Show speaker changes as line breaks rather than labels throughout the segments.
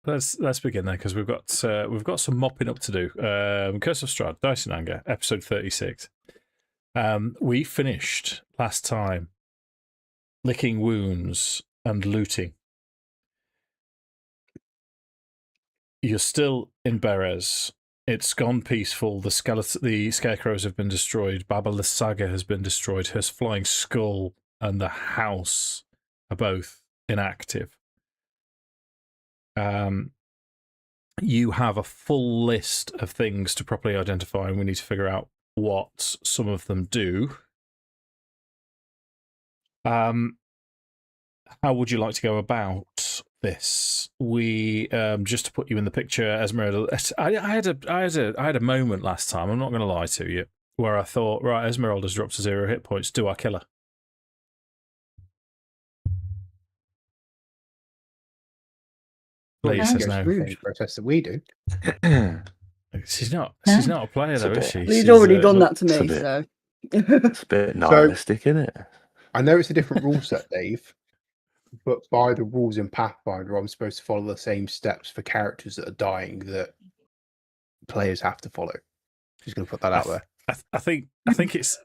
let's begin then, because we've got some mopping up to do. Curse of Strahd, Dice and Anger, episode 36. We finished last time licking wounds and looting. You're still in Berez. It's gone peaceful. The scarecrows have been destroyed. Baba Lysaga has been destroyed. Her flying skull and the house are both inactive. You have a full list of things to properly identify, and we need to figure out what some of them do. How would you like to go about this? We just to put you in the picture, Esmeralda. I had a moment last time. I'm not going to lie to you, where I thought, right, Esmeralda's dropped to 0 hit points. Do I kill her? Leah says no.
Process that we do.
She's not a player though, is she?
He's already done that to me, so
it's a bit nihilistic, isn't it?
I know it's a different rule set, Dave, but by the rules in Pathfinder, I'm supposed to follow the same steps for characters that are dying that players have to follow. Just going to put that out there.
I think it's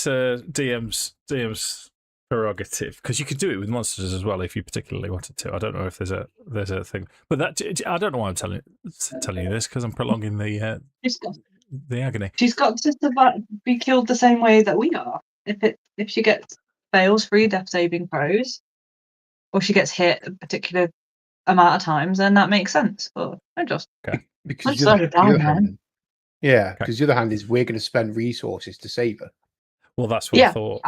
DM's prerogative, because you could do it with monsters as well if you particularly wanted to. I don't know if there's a thing, but I don't know why I'm telling you this, because I'm prolonging the agony.
She's got to be killed the same way that we are. If she fails 3 death saving throws, or she gets hit a particular amount of times, then that makes sense. But I just
because the other hand is we're going to spend resources to save her.
Well, that's what I thought.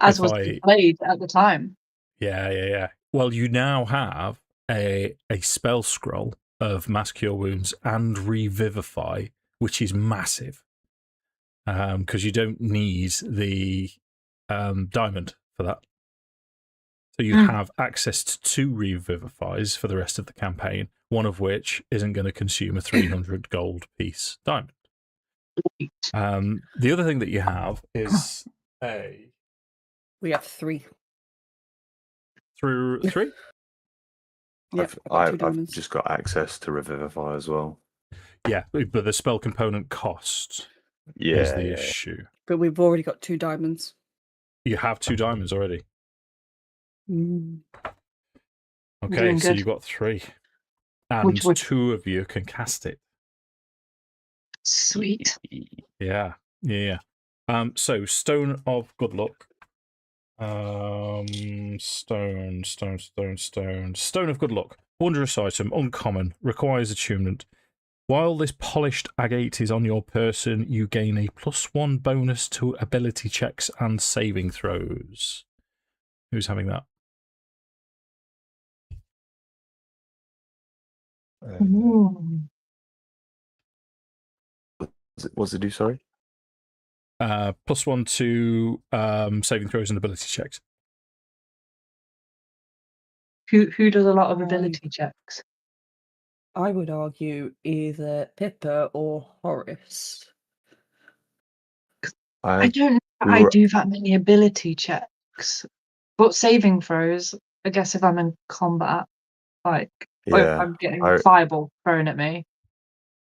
As
was played at the time.
Yeah. Well, you now have a spell scroll of Mass Cure Wounds and Revivify, which is massive. Because you don't need the diamond for that. So you have access to 2 Revivifies for the rest of the campaign, one of which isn't going to consume a 300 gold piece diamond. The other thing that you have is
we have 3.
Through 3?
I've just got access to Revivify as well.
Yeah, but the spell component cost is the issue.
But we've already got 2 diamonds.
You have 2 diamonds already. Okay,
Doing
so
good.
you've got 3. And 2 of you can cast it.
Sweet.
Yeah. So, Stone of Good Luck. Stone. Stone of Good Luck. Wondrous item, uncommon, requires attunement. While this polished agate is on your person, you gain a +1 bonus to ability checks and saving throws. Who's having that?
What's it do, sorry?
+1 to saving throws and ability checks.
Who does a lot of ability checks?
I would argue either Pippa or Horace.
I don't know if I do that many ability checks, but saving throws, I guess if I'm in combat, or if I'm getting a fireball thrown at me.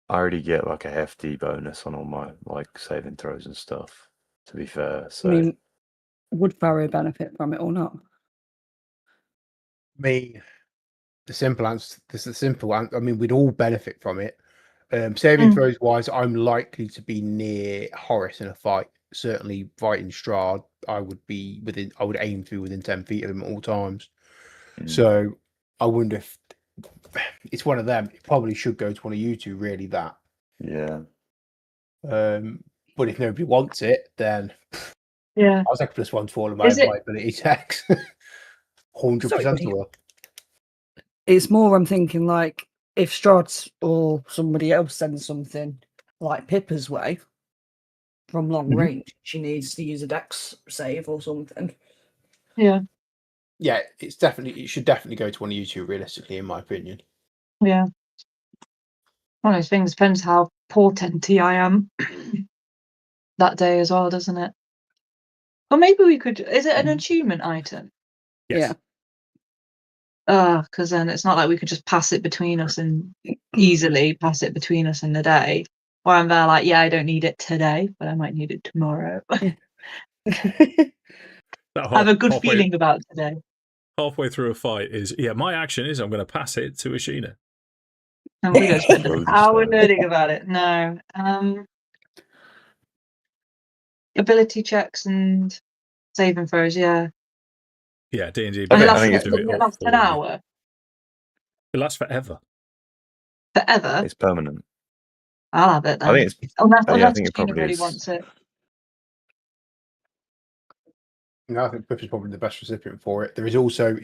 I already get like a hefty bonus on all my saving throws and stuff, to be fair. So
I mean, would Farrow benefit from it or not?
The simple answer. This is the simple answer. I mean, we'd all benefit from it. Saving throws wise, I'm likely to be near Horace in a fight. Certainly, fighting Strahd, I would aim to be within 10 feet of him at all times. So I wonder if it's one of them. It probably should go to one of you two. Really, that.
Yeah.
But if nobody wants it, then
I
was like +1 to all of my ability checks. 100% will.
It's more, I'm thinking, like, if Strahd or somebody else sends something like Pippa's way from long range, she needs to use a dex save or something.
Yeah.
Yeah, it should definitely go to one of you two, realistically, in my opinion.
Yeah. One of those things, depends how portenty I am that day as well, doesn't it? Or maybe we could, is it an attunement item?
Yes.
Yeah.
Because then it's not like we could just pass it between us and easily pass it between us in the day. Or I'm there like, yeah, I don't need it today, but I might need it tomorrow. I have a good feeling about today.
Halfway through a fight is, my action is I'm going to pass it to Ashina.
And we don't spend
Throw
an
the
hour
stone.
learning about it. No. Ability checks and saving throws, yeah.
Yeah, D&D.
And
Okay,
it
I
lasts,
think
do it
it
all
lasts
for
an
you.
hour.
It lasts forever.
Forever.
It's permanent.
I'll have it then.
I think it's.
Unless
I think it
Christina
probably
really
is.
wants it.
I think Pippa's probably the best recipient for it. There is also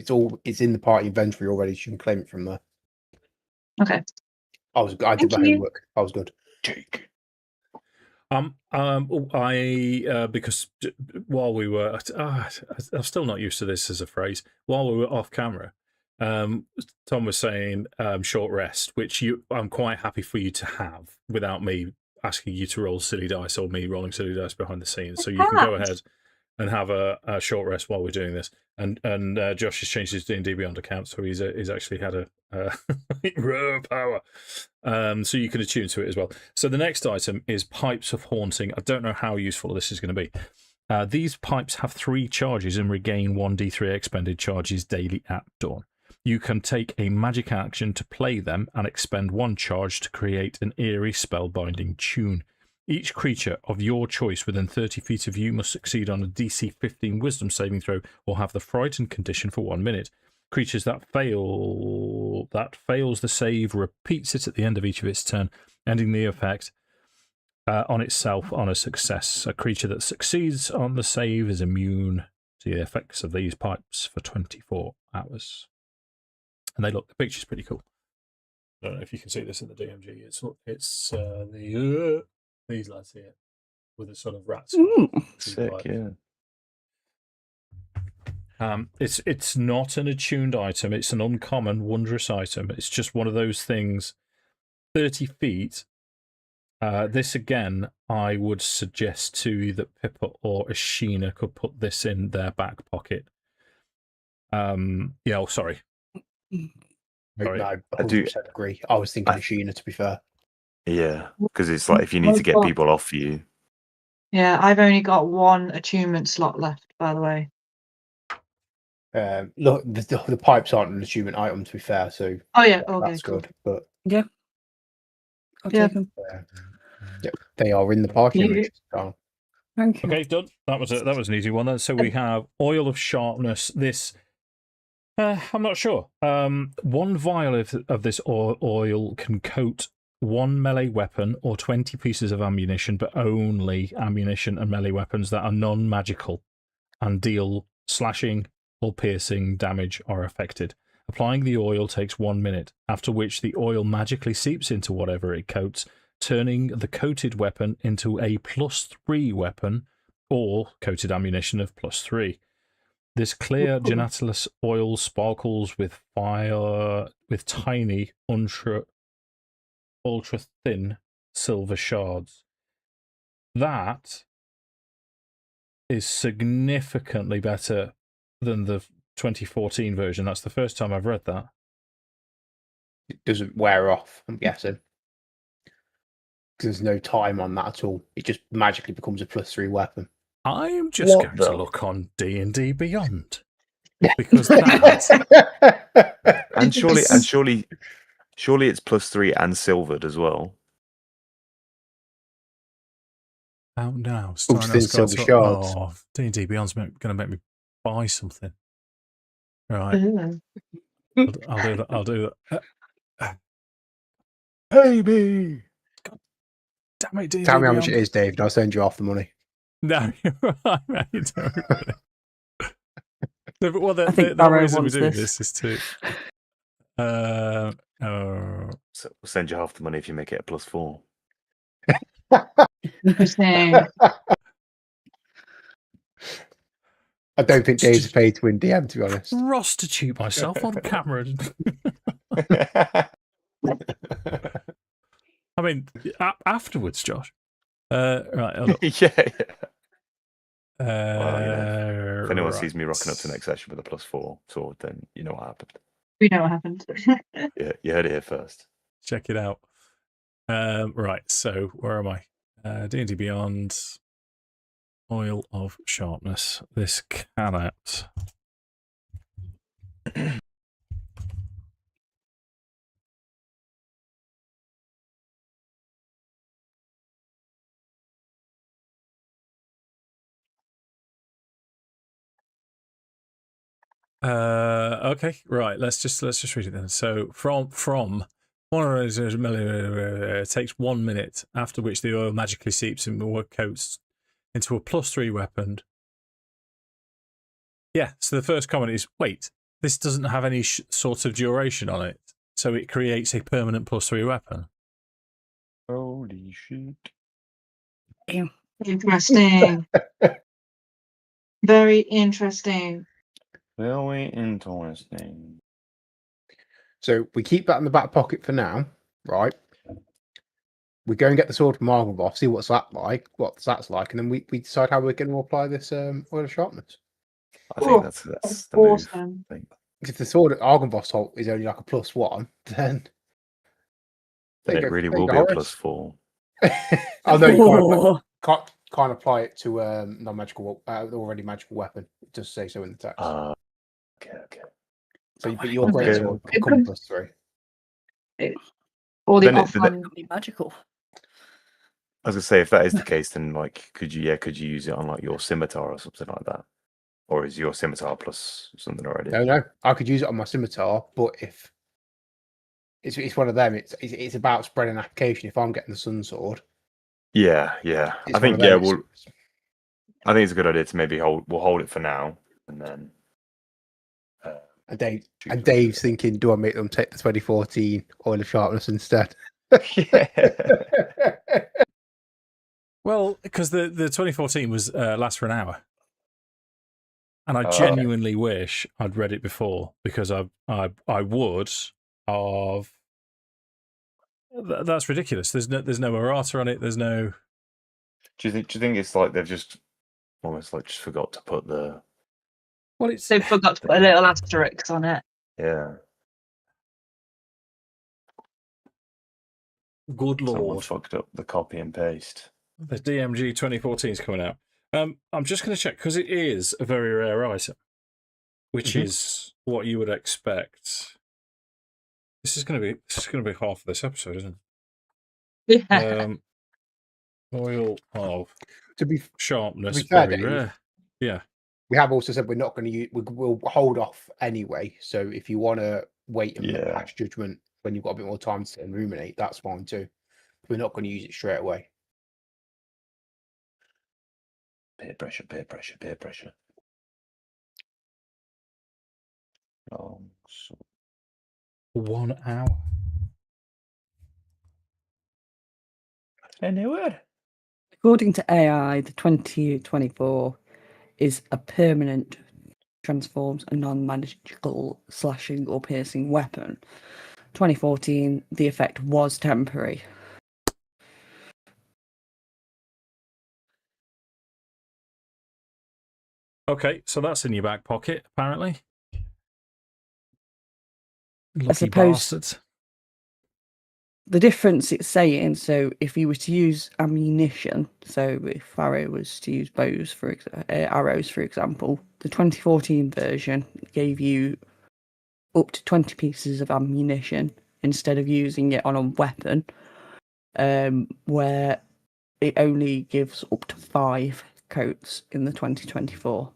it's in the party inventory already. So you can claim it from there.
Okay.
I did my
Thank you.
homework. I was good. Jake.
Because while we were, I'm still not used to this as a phrase. While we were off camera, Tom was saying short rest, which I'm quite happy for you to have without me asking you to roll silly dice or me rolling silly dice behind the scenes. So you can go ahead and have a short rest while we're doing this. And Josh has changed his D&D Beyond account, so he's actually had a raw power. So you can attune to it as well. So the next item is Pipes of Haunting. I don't know how useful this is going to be. These pipes have 3 charges and regain 1d3 expended charges daily at dawn. You can take a magic action to play them and expend 1 charge to create an eerie spellbinding tune. Each creature of your choice within 30 feet of you must succeed on a DC 15 Wisdom saving throw or have the frightened condition for 1 minute. Creatures that fails the save repeats it at the end of each of its turn, ending the effect on itself on a success. A creature that succeeds on the save is immune to the effects of these pipes for 24 hours. And the picture's pretty cool. I don't know if you can see this in the DMG. It's these lads here with the sort of rats.
Sick, yeah.
It's not an attuned item. It's an uncommon, wondrous item. It's just one of those things. 30 feet. This again, I would suggest to you that Pippa or Ashina could put this in their back pocket. Sorry.
No, I
I do-
100% agree. I was thinking of Sheena, to be fair.
Yeah, because it's like if you need to get people off you.
Yeah, I've only got 1 attunement slot left, by the way.
Look, the pipes aren't an attunement item, to be fair, so
Oh yeah, okay,
that's
cool.
good. But
I'll
Yeah.
take them.
they are in the party.
Yeah.
Oh,
Thank you.
Okay, done. That was an easy one then. So we have Oil of Sharpness. This, I'm not sure. 1 vial of this oil can coat 1 melee weapon or 20 pieces of ammunition, but only ammunition and melee weapons that are non-magical and deal slashing or piercing damage are affected. Applying the oil takes 1 minute, after which the oil magically seeps into whatever it coats, turning the coated weapon into a +3 weapon or coated ammunition of +3. This clear gelatinous oil sparkles with fire, with tiny, ultra thin silver shards. That is significantly better than the 2014 version. That's the first time I've read that.
it doesn't wear off, I'm guessing. Because there's no time on that at all. It just magically becomes a +3 weapon.
I'm just
What
going
the-
to look on D&D Beyond. Because that...
And surely it's +3 and silvered as well.
Out now.
Thin silver shards.
Oh, D&D Beyond's going to make me buy something. Right.
Ooh.
I'll do that.
Baby!
Damn it, D&D
Tell me how much
Beyond.
it is, David. I'll send you off the money.
No, you're right, mate. Don't worry. No, but
I think
the
Barrow
reason we're
wants
doing
this.
this is to...
So we'll send you half the money if you make it a +4.
Interesting.
I don't think Dave's paid to win DM, to be honest.
prostitute myself on camera. I mean, afterwards, Josh. Right. Hold on.
yeah.
If
If anyone sees me rocking up to next session with a +4 sword, then you know what happened.
We know what happened.
Yeah, you heard it here first.
Check it out. Right, so where am I? D&D Beyond, Oil of Sharpness. This cannot. Okay, right. Let's just read it then. So from it takes 1 minute, after which the oil magically seeps and coats into a +3 weapon. Yeah. So the first comment is, wait, this doesn't have any sort of duration on it, so it creates a permanent +3 weapon.
Holy shit!
Interesting. Very interesting.
Very interesting.
So we keep that in the back pocket for now, right? We go and get the sword from Argylvoth, see what that's like, and then we decide how we're going to apply this oil of sharpness.
I think
Oh,
that's
that's
the move.
awesome.
I think.
If the sword at Argylvoth's Holt is only like a +1, then
Then it really will be a +4.
Oh no, you
Oh,
can't apply it to non-magical, already magical weapon. It does say so in the text.
Okay.
So, but your
Okay.
great sword can come +3.
Or the
Then it-
offhand.
be magical.
I was gonna say, if that is the case, then like, could you use it on like your scimitar or something like that, or is your scimitar plus something already?
No, I could use it on my scimitar, but if it's one of them, it's about spreading application. If I'm getting the sun sword,
Yeah.
it's
I think
one of them,
I think it's a good idea to maybe we'll hold it for now, and then.
And Dave's thinking, do I make them take the 2014 Oil of Sharpness instead?
Yeah.
Well, because the 2014 was lasts for an hour, and I
Oh.
genuinely wish I'd read it before, because I would have. That's ridiculous. There's no errata on it. There's no.
Do you think it's like they've just almost like just forgot to put the?
Well, it's
They forgot to put a little asterisk on it.
Yeah.
good
Someone
lord.
fucked up the copy and paste.
The DMG 2014 is coming out. I'm just going to check, because it is a very rare item, which is what you would expect. This is going to be half of this episode, isn't it?
Yeah.
Oil of
To be
Sharpness,
fair,
very
Dave,
rare. Yeah.
we have also said we're not going to use. We'll hold off anyway. So if you want to wait and pass judgment when you've got a bit more time to sit and ruminate, that's fine too. We're not going to use it straight away.
Peer pressure. So
1 hour.
anywhere.
According to AI, the 2024 is a permanent, transforms a non-magical slashing or piercing weapon. 2014, the effect was temporary.
Okay, so that's in your back pocket, apparently. Lucky
suppose-
bastards.
The difference it's saying, so if you were to use ammunition, so if Farrow was to use bows for arrows, for example, the 2014 version gave you up to 20 pieces of ammunition instead of using it on a weapon, where it only gives up to 5 coats in the 2024.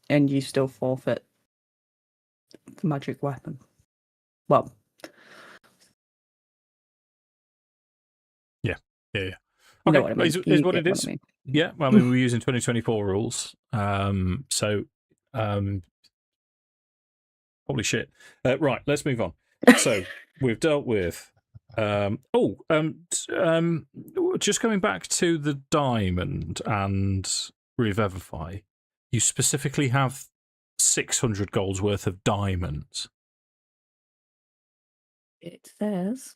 And you still forfeit the magic weapon. Well,
Yeah.
you know what I mean.
Is what
You
it
get
is.
I mean.
Yeah, well, I mean, we're using 2024 rules. Holy shit. Right, let's move on. So we've dealt with. Just going back to the diamond and revivify, you specifically have 600 gold's worth of diamonds.
It says,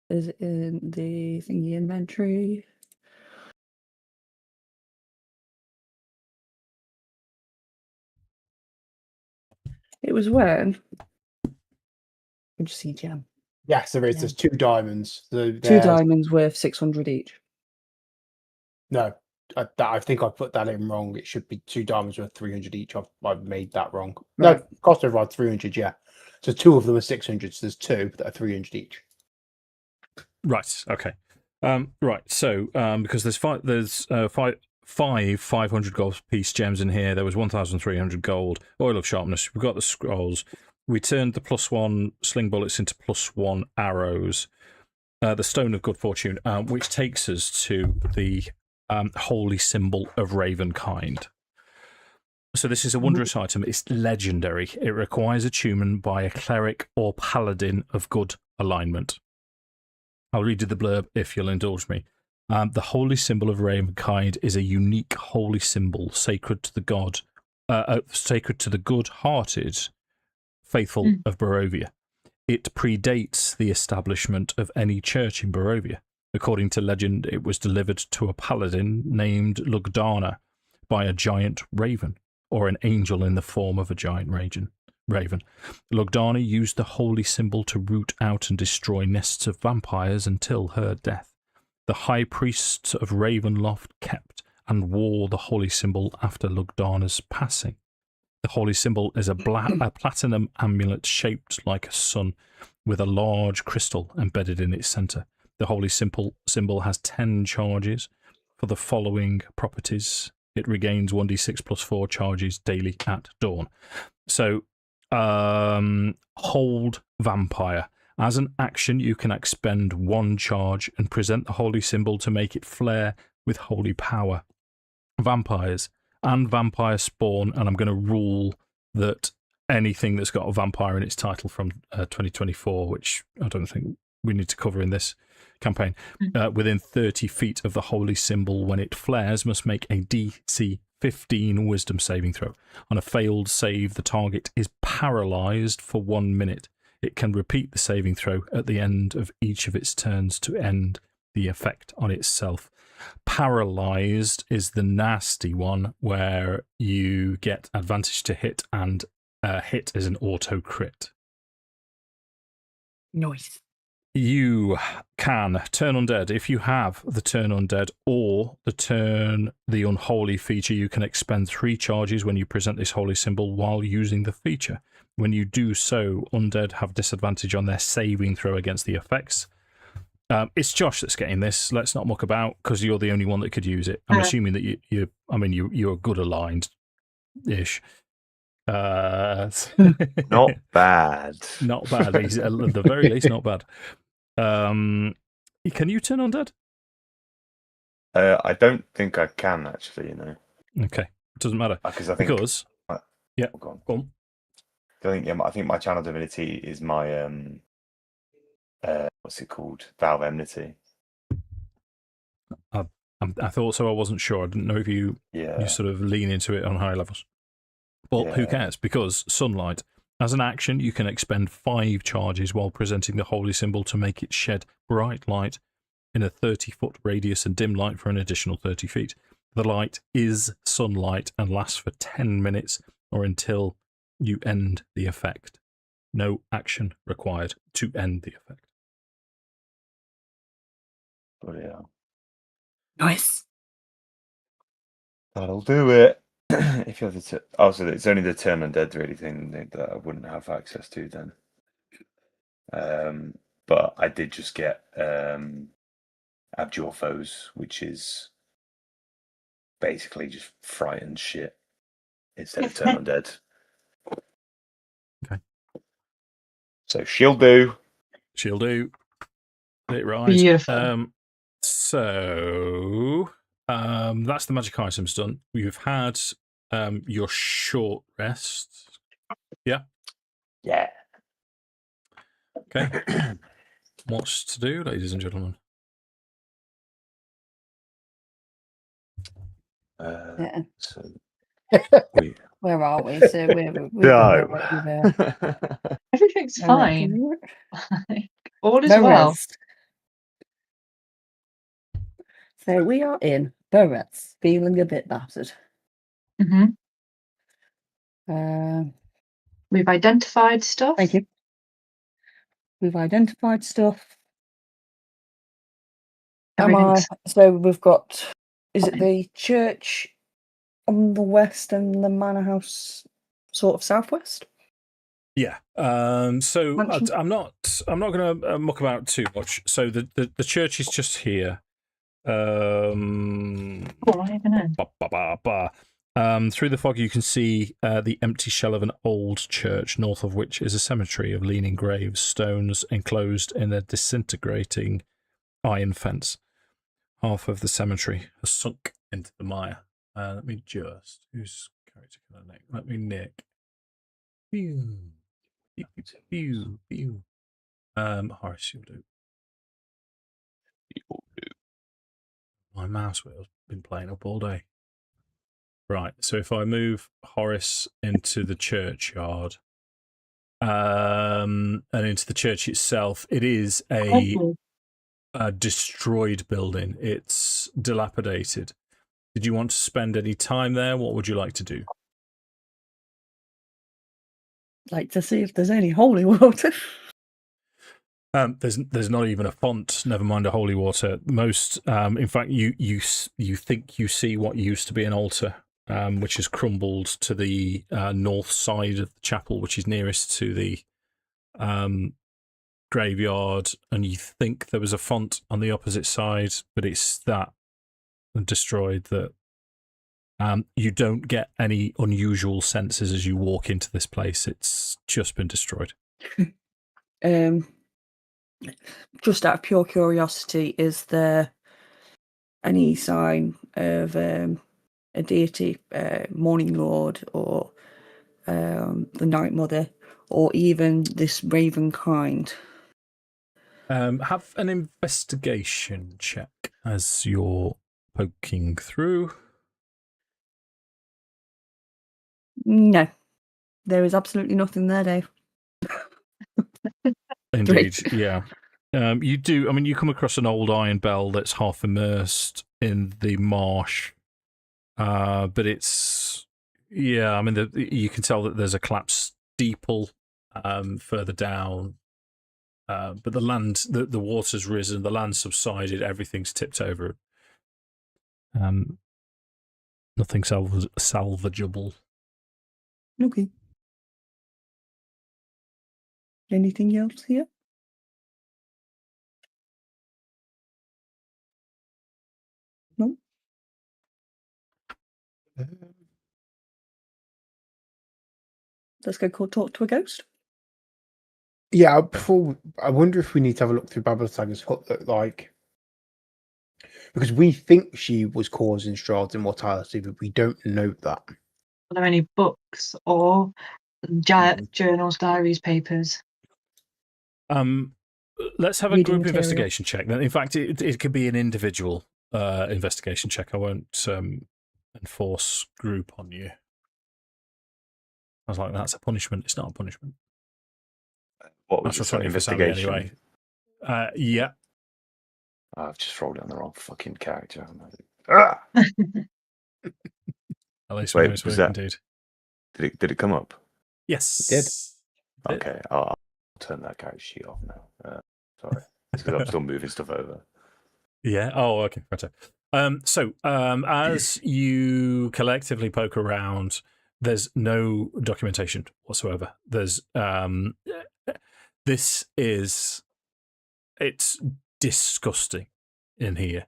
is it in the thingy inventory? It was when. Did you see gem?
Yes, there is.
Yeah.
There's 2 diamonds.
Two
There's-
diamonds worth 600 each.
No, I think I put that in wrong. It should be 2 diamonds worth 300 each. I've made that wrong.
Right.
No, cost override 300. Yeah, so 2 of them are 600. So there's 2 that are 300 each.
Right. Okay. Right. So because there's five 500 gold piece gems in here. There was 1,300 gold. Oil of sharpness. We've got the scrolls. We turned the +1 sling bullets into +1 arrows. The stone of good fortune, which takes us to the holy symbol of Ravenkind. So this is a wondrous item. It's legendary. It requires attunement by a cleric or paladin of good alignment. I'll read you the blurb if you'll indulge me. The holy symbol of Ravenkind is a unique holy symbol sacred to the god, sacred to the good-hearted faithful of Barovia. It predates the establishment of any church in Barovia. According to legend, it was delivered to a paladin named Lugdana by a giant raven, or an angel in the form of a giant raven. Lugdana used the holy symbol to root out and destroy nests of vampires until her death. The high priests of Ravenloft kept and wore the holy symbol after Lugdana's passing. The holy symbol is a platinum amulet shaped like a sun with a large crystal embedded in its centre. The holy symbol has 10 charges for the following properties. It regains 1d6 plus 4 charges daily at dawn. So, hold vampire. As an action, you can expend 1 charge and present the holy symbol to make it flare with holy power. Vampires and vampire spawn, and I'm going to rule that anything that's got a vampire in its title from 2024, which I don't think we need to cover in this campaign, within 30 feet of the holy symbol when it flares must make a DC 15 wisdom saving throw. On a failed save, the target is paralyzed for 1 minute. It can repeat the saving throw at the end of each of its turns to end the effect on itself. Paralyzed is the nasty one where you get advantage to hit, and hit is an auto crit.
Nice.
You can turn undead. If you have the turn undead or the turn the unholy feature, you can expend 3 charges when you present this holy symbol while using the feature. When you do so, undead have disadvantage on their saving throw against the effects. It's Josh that's getting this. Let's not muck about because you're the only one that could use it. I'm assuming that you're good aligned-ish.
Not bad.
Not bad. He's, at the very least, not bad. Can you turn undead?
I don't think I can actually.
Okay, it doesn't matter
Because I think
yeah.
Go on.
Go on.
I think my channel divinity is my what's it called? Valve Enmity.
I thought so. I wasn't sure. I didn't know if you sort of lean into it on high levels. Well, who cares? Because sunlight. As an action, you can expend 5 charges while presenting the holy symbol to make it shed bright light in a 30-foot radius and dim light for an additional 30 feet. The light is sunlight and lasts for 10 minutes or until you end the effect. No action required to end the effect.
But yeah,
Nice.
that'll do it. If you have the so it's only the turn undead really thing that I wouldn't have access to then. But I did just get Abjure Foes, which is basically just frightened shit instead of turn undead.
Okay.
So she'll do.
She'll do. It right.
Beautiful.
So that's the magic items done. You've had your short rest. Yeah.
Yeah.
Okay. What's to do, ladies and gentlemen?
Yeah.
So
Where are we? So we're
no.
Everything's
I
fine.
reckon.
All is well.
Berez. So we are in Berez, feeling a bit battered.
Hmm. We've identified stuff.
Thank you. We've identified stuff.
Everything's
So we've got, is it the church on the west and the manor house sort of southwest?
Yeah. So
Mansion?
I'm not going to muck about too much. So the church is just here.
Oh, I don't know.
Through the fog, you can see the empty shell of an old church, north of which is a cemetery of leaning graves, stones enclosed in a disintegrating iron fence. Half of the cemetery has sunk into the mire. Let me just... Whose character can I nick? Let me nick. Pew. Pew, pew, pew. Horace, you'll do. My mouse wheel's been playing up all day. Right, so if I move Horace into the churchyard, and into the church itself, it is a destroyed building. It's dilapidated. Did you want to spend any time there? What would you like to do?
Like to see if there's any holy water.
There's not even a font. Never mind a holy water. Most, in fact, you think you see what used to be an altar, which has crumbled to the north side of the chapel, which is nearest to the graveyard, and you think there was a font on the opposite side, but it's that destroyed that you don't get any unusual senses as you walk into this place. It's just been destroyed.
Just out of pure curiosity, is there any sign of a deity, Morning Lord, or the Night Mother, or even this Raven kind?
Have an investigation check as you're poking through.
No, there is absolutely nothing there, Dave.
Indeed, yeah. You do. I mean, you come across an old iron bell that's half immersed in the marsh, but it's I mean, you can tell that there's a collapsed steeple further down, but the land, the water's risen, the land subsided, everything's tipped over. Nothing salvageable.
Okay. Anything else here? No? Let's go talk to a ghost.
Yeah, I wonder if we need to have a look through Babylon's hut, like, because we think she was causing Strahd's immortality, but we don't know that.
Are there any books or journals, diaries, papers?
Let's have a
Reading
group
material.
investigation check. In fact, it could be an individual investigation check. I won't enforce group on you. I was like, that's a punishment. It's not a punishment.
What was
That's
it?
for Sammi anyway. Yeah.
I've just rolled on the wrong fucking character.
At least
Wait,
we know it's
was
working,
that-
dude.
Did it come up?
Yes.
It did.
Okay, I'll turn that character sheet off now. Sorry, it's because I'm still moving stuff over.
Yeah. Oh, okay. Right. So, as you collectively poke around, there's no documentation whatsoever. There's it's disgusting in here.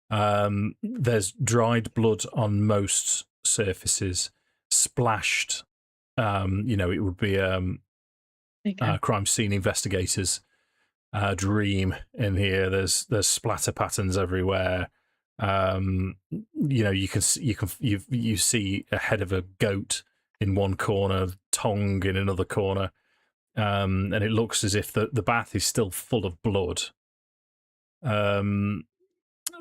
There's dried blood on most surfaces, splashed. It would be crime scene investigators' dream in here. There's splatter patterns everywhere. You see a head of a goat in one corner, tongue in another corner, and it looks as if the bath is still full of blood.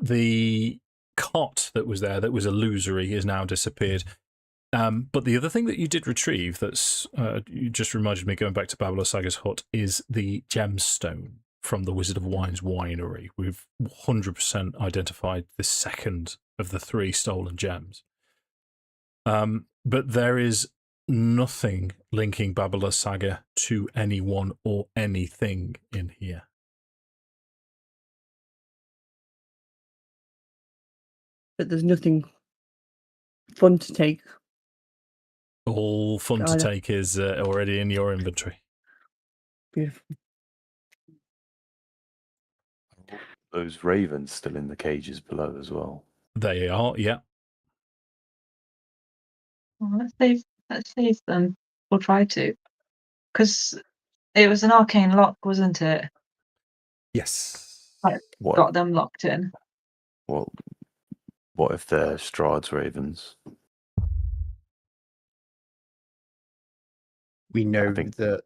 The cot that was there, that was illusory, has now disappeared. But the other thing that you did retrieve, that's you just reminded me, going back to Babylon's hut, is the gemstone from the Wizard of Wine's winery. We've 100% identified the second of the 3 stolen gems. But there is nothing linking Babylon Saga to anyone or anything in here.
But there's nothing fun to take.
All fun to
Either.
take is already in your inventory.
Beautiful.
Those ravens still in the cages below as well.
They are, yeah.
Well, let's save them. We'll try to. Because it was an arcane lock, wasn't it?
Yes.
What?
Got them locked in.
What if they're Strahd's ravens?
We know
think-
that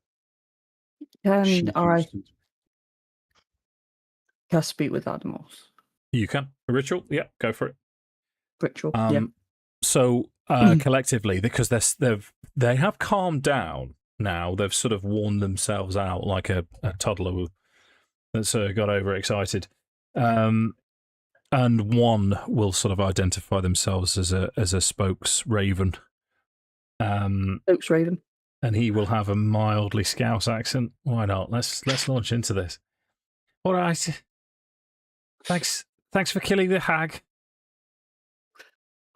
Can
she
I
used to-
cast speak with animals?
You can. A ritual? Yeah, go for it.
Ritual. Yeah.
So collectively, because they have calmed down now, they've sort of worn themselves out like a toddler that's got overexcited. And one will sort of identify themselves as a spokes raven.
Spokes raven.
And he will have a mildly Scouse accent. Why not? Let's launch into this. All right. Thanks for killing the hag.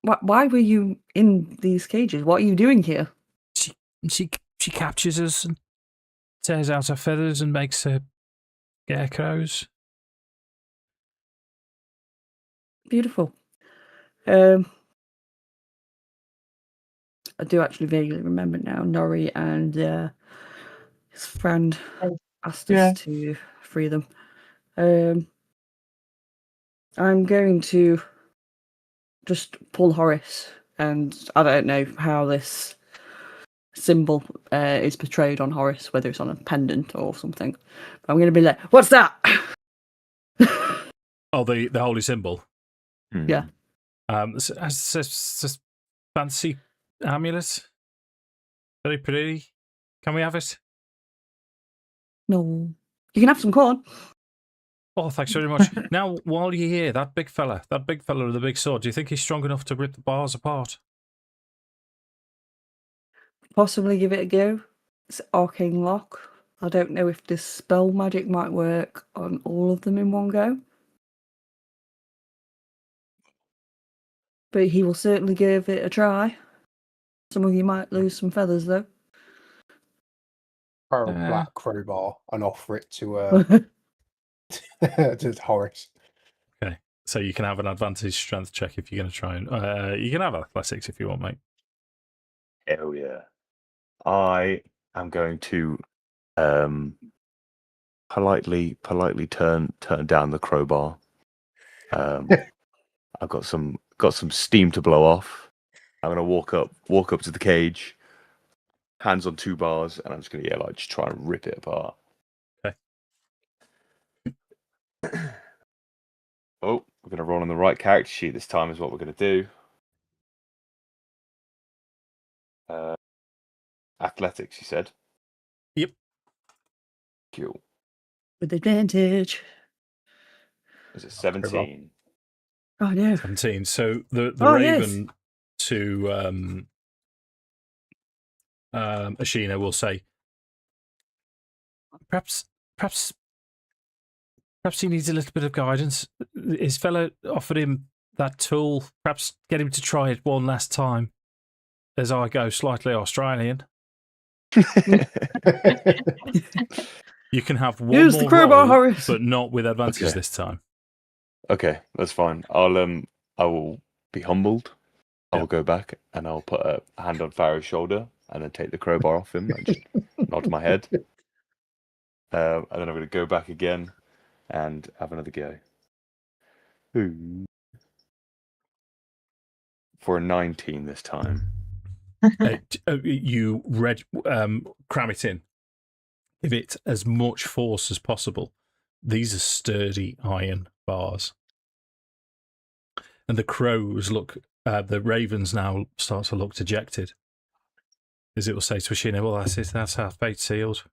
Why were you in these cages? What are you doing here?
She captures us and tears out our feathers and makes scarecrows.
Beautiful. I do actually vaguely remember now. Norrie and his friend asked us to free them. I'm going to just pull Horace, and I don't know how this symbol is portrayed on Horace, whether it's on a pendant or something. But I'm going to be like, "What's that?"
Oh, the holy symbol.
Yeah.
It's fancy amulet. Very pretty. Can we have it?
No, you can have some corn.
Oh, thanks very much. Now, while you're here, that big fella with the big sword, do you think he's strong enough to rip the bars apart?
Possibly give it a go. It's arcane lock. I don't know if this spell magic might work on all of them in one go. But he will certainly give it a try. Some of you might lose some feathers, though.
throw a black crowbar and offer it to to Horace.
Okay, so you can have an advantage strength check if you're going to try and... you can have athletics if you want, mate.
Hell yeah. I am going to politely turn down the crowbar. I've got some steam to blow off. I'm gonna walk up to the cage, hands on two bars, and I'm just gonna just try and rip it apart.
Okay.
Oh, we're gonna roll on the right character sheet this time. Is what we're gonna do. Athletics, you said.
Yep.
Cool.
With advantage.
Was it 17?
Oh, no.
17. So the
Oh,
raven
yes.
to Ashina will say, perhaps he needs a little bit of guidance. His fellow offered him that tool. Perhaps get him to try it one last time, as I go slightly Australian. You can have one
Use
more
the crowbar,
roll,
Horace.
but not with advantage
Okay.
this time.
Okay, that's fine. I will be humbled. I will go back and I'll put a hand on Farrow's shoulder and then take the crowbar off him and just nod my head. And then I'm going to go back again and have another go. Ooh. For a 19 this time.
You cram it in. Give it as much force as possible. These are sturdy iron bars. And the crows look, the ravens now start to look dejected. As it will say to Ashina, well, that's it, that's our fate sealed.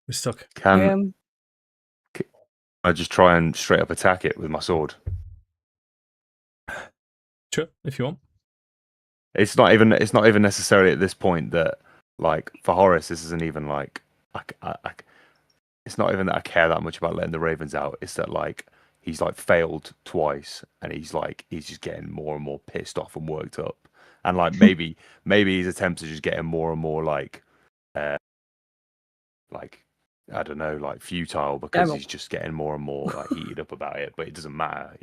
We're stuck.
Can I just try and straight up attack it with my sword?
Sure, if you want.
It's not even necessarily at this point that, like, for Horace, this isn't even like it's not even that I care that much about letting the ravens out. It's that, like, he's like failed twice, and he's just getting more and more pissed off and worked up, and like maybe his attempts are just getting more and more like I don't know, like futile, because he's just getting more and more like heated up about it. But it doesn't matter.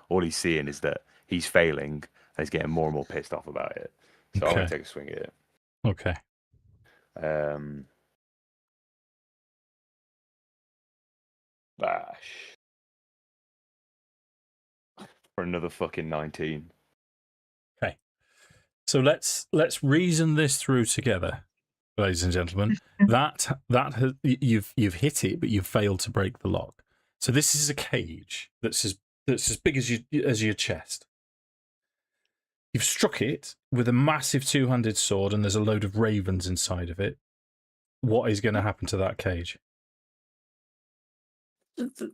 All he's seeing is that he's failing, and he's getting more and more pissed off about it. So I'm gonna take a swing at it.
Okay.
Bash for another fucking 19.
Okay. So let's reason this through together, ladies and gentlemen. You've hit it, but you've failed to break the lock. So this is a cage that's as big as your chest. You've struck it with a massive two-handed sword, and there's a load of ravens inside of it. What is going to happen to that cage?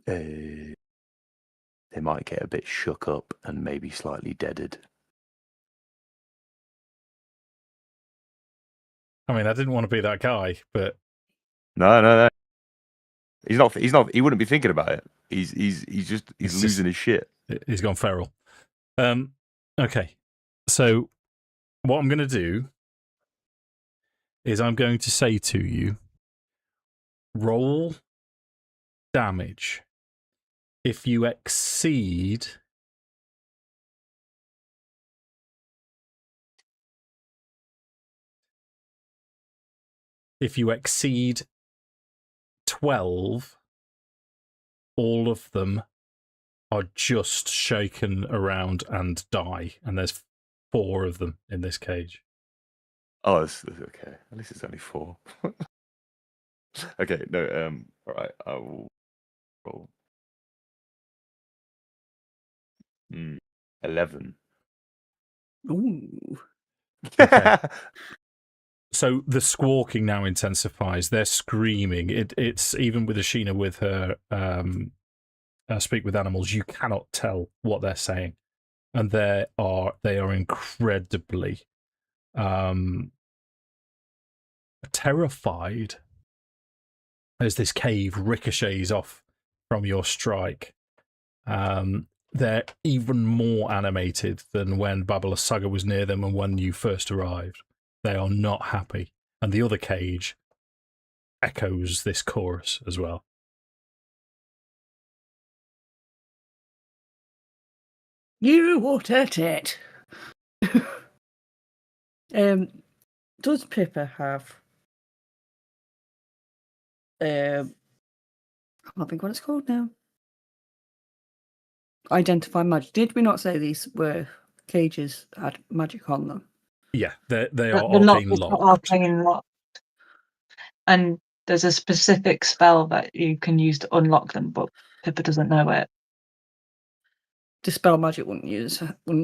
They might get a bit shook up and maybe slightly deaded.
I mean, I didn't want to be that guy, but
No. He's not. He wouldn't be thinking about it. He's losing his shit.
He's gone feral. Okay. So what I'm going to do is I'm going to say to you, roll damage. If you exceed 12, all of them are just shaken around and die, and there's 4 of them in this cage.
Oh, that's okay. At least it's only 4. Okay, no. All right, I will roll. 11.
Ooh.
Okay. So the squawking now intensifies. They're screaming. It's even with Ashina with her speak with animals, you cannot tell what they're saying, and they are incredibly terrified as this cave ricochets off from your strike. They're even more animated than when Babala Saga was near them and when you first arrived. They are not happy. And the other cage echoes this chorus as well.
You water it. Does Pippa have I can't think what it's called now. Identify magic. Did we not say these were cages had magic on them?
Yeah, they
The
are
lock
arcane
is not
locked.
arcane locked. And there's a specific spell that you can use to unlock them, but Pippa doesn't know it.
Dispel magic wouldn't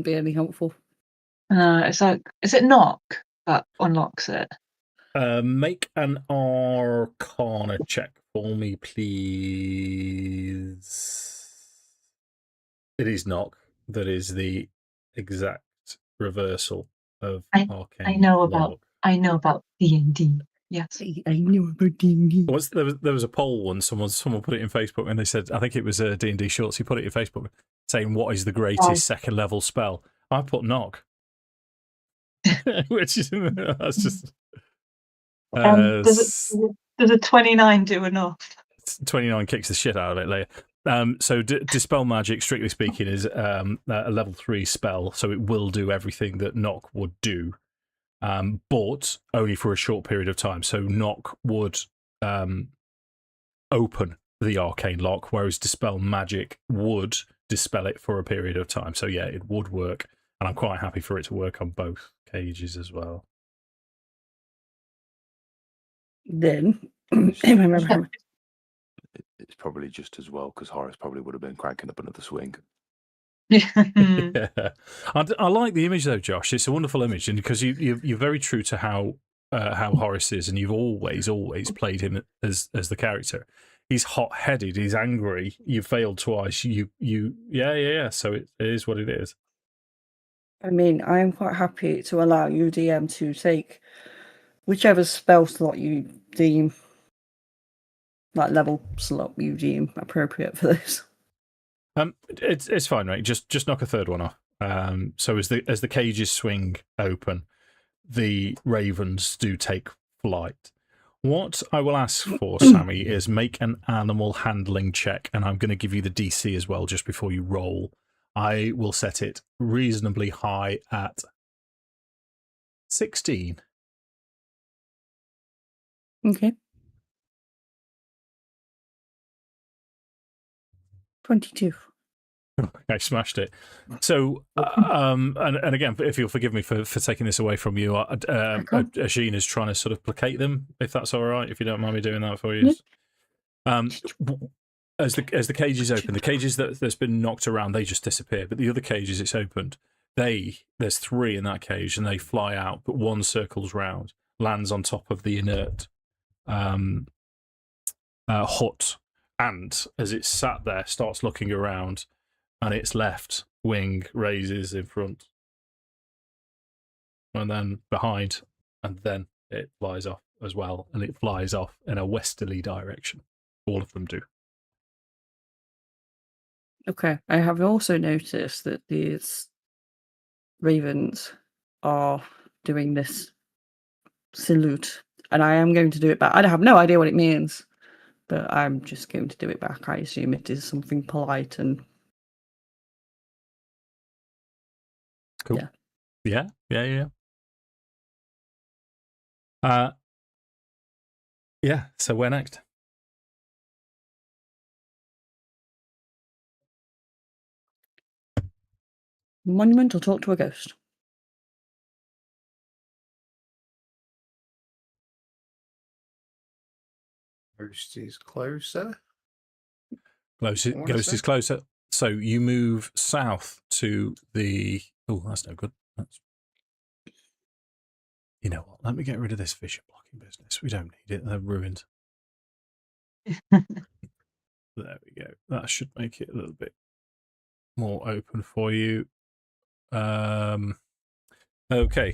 be any helpful.
No, it's like, is it knock that unlocks it?
Make an Arcana check for me, please. It is knock. That is the exact reversal of arcane.
I know about D&D. Yes.
I know about D&D.
There was a poll once. Someone put it in Facebook, and they said, I think it was D&D Shorts. He put it in Facebook saying, "What is the greatest second level spell?" I put knock, which is that's just.
Does a 29 do enough?
29 kicks the shit out of it, Leah. So Dispel Magic, strictly speaking, is a level 3 spell, so it will do everything that knock would do, but only for a short period of time. So knock would open the arcane lock, whereas Dispel Magic would dispel it for a period of time. So yeah, it would work, and I'm quite happy for it to work on both cages as well.
Then
It's probably just as well, because Horace probably would have been cranking up another swing.
Yeah. I like the image though, Josh. It's a wonderful image, and because you're very true to how Horace is, and you've always played him as the character. He's hot-headed. He's angry. You failed twice. Yeah. So it is what it is.
I mean, I am quite happy to allow you, DM, to take whichever spell slot you deem, like level slot you deem appropriate for this.
It's fine, right? Just knock a third one off. So as the cages swing open, the ravens do take flight. What I will ask for, Sammi, is make an animal handling check, and I'm going to give you the DC as well just before you roll. I will set it reasonably high at 16.
Okay. 22.
I smashed it. So, and again, if you'll forgive me for taking this away from you, Ashina's trying to sort of placate them, if that's all right, if you don't mind me doing that for you. Yeah. As the cages open, the cages that's been knocked around, they just disappear. But the other cages, it's opened. There's 3 in that cage, and they fly out. But one circles round, lands on top of the inert hut, and as it's sat there, starts looking around. And its left wing raises in front, and then behind, and then it flies off as well, and it flies off in a westerly direction. All of them do.
Okay, I have also noticed that these ravens are doing this salute, and I am going to do it back. I have no idea what it means, but I'm just going to do it back. I assume it is something polite and...
Cool. Yeah. Yeah, so where next?
Monument or talk to a ghost?
Ghost is closer.
Ghost is closer. So you move south to the... Oh, that's no good. You know what? Let me get rid of this vision blocking business. We don't need it. They're ruined. There we go. That should make it a little bit more open for you. Okay,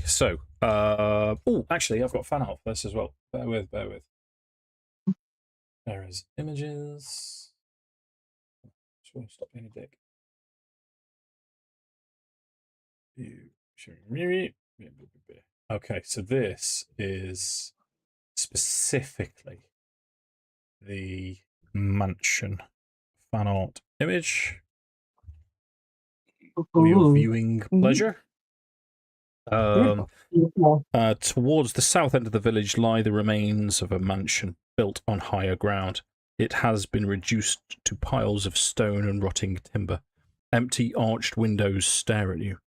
so... oh, actually, I've got fan art for this as well. Bear with. There is images. Sure, stop being a dick. Okay, so this is specifically the mansion fan art image for your viewing pleasure. Towards the south end of the village lie the remains of a mansion built on higher ground. It has been reduced to piles of stone and rotting timber. Empty arched windows stare at you.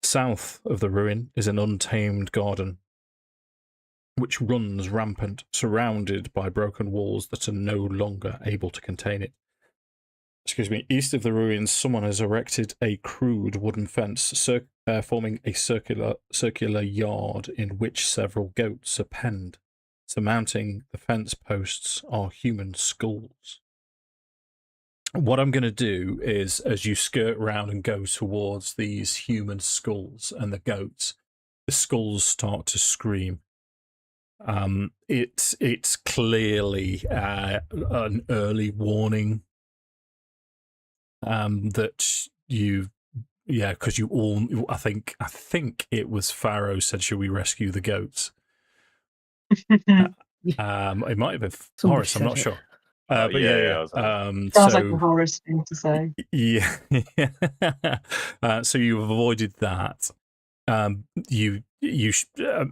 South of the ruin is an untamed garden, which runs rampant, surrounded by broken walls that are no longer able to contain it. Excuse me. East of the ruins, someone has erected a crude wooden fence, forming a circular yard in which several goats are penned. Surmounting the fence posts are human skulls. What I'm going to do is, as you skirt round and go towards these human skulls and the goats, the skulls start to scream. It's clearly an early warning that because you all, I think it was Farrow said, "Should we rescue the goats?" It might have been Horace. I'm not sure. But yeah.
Sounds like a Horace thing to say.
Yeah. So you've avoided that. You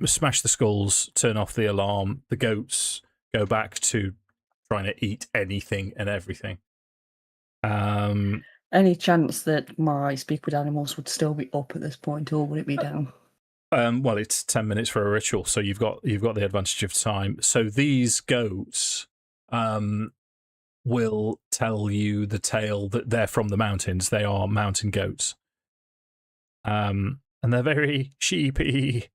smash the skulls, turn off the alarm. The goats go back to trying to eat anything and everything.
Any chance that my speak with animals would still be up at this point, or would it be down?
Well, it's 10 minutes for a ritual, so you've got the advantage of time. So these goats will tell you the tale that they're from the mountains. They are mountain goats. And they're very sheepy.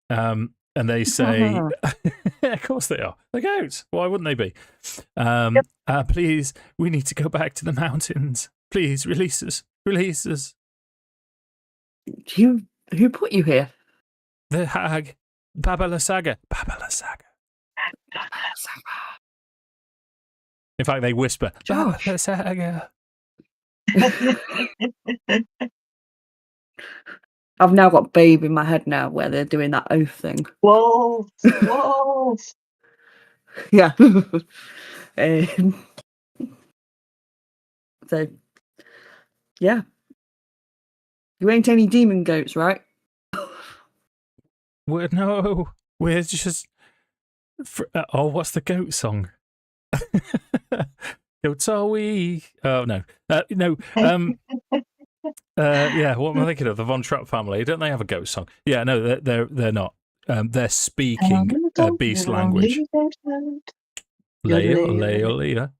And they say, of course they are. They're goats. Why wouldn't they be? Please, we need to go back to the mountains. Please, release us. Release us.
Who put you here?
The hag, Babalasaga. In fact, they whisper,
Josh.
Babalasaga.
I've now got Babe in my head now where they're doing that oath thing.
Whoa! Whoa!
Yeah. Um, so, yeah. You ain't any demon goats, right?
No, we're just. What's the goat song? Goats are we? Oh no, no. Yeah, what am I thinking of? The Von Trapp family. Don't they have a goat song? Yeah, no, they're not. They're speaking beast language. Leah.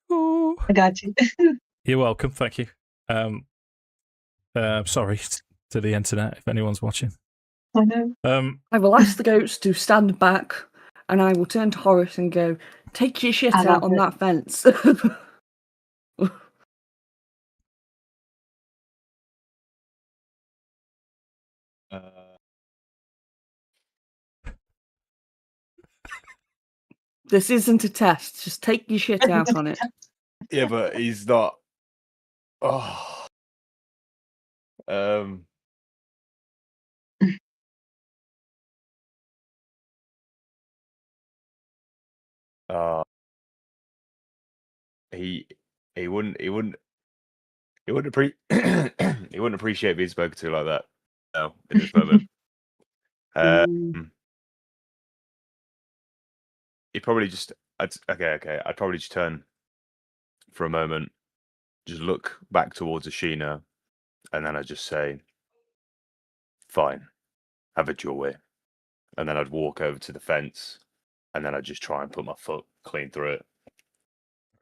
I got you.
You're welcome. Thank you. Sorry to the internet if anyone's watching.
I know.
I will ask the goats to stand back, and I will turn to Horace and go, "Take your shit
I
out
love
on
it.
that fence." This isn't a test. Just take your shit out on it.
Yeah, but he's not. Oh. He wouldn't he wouldn't he wouldn't appreciate being spoken to like that. No, in this moment. He'd probably just okay. I'd probably just turn for a moment, just look back towards Ashina, and then I'd just say, "Fine, have it your way." And then I'd walk over to the fence, and then I'd just try and put my foot clean through it.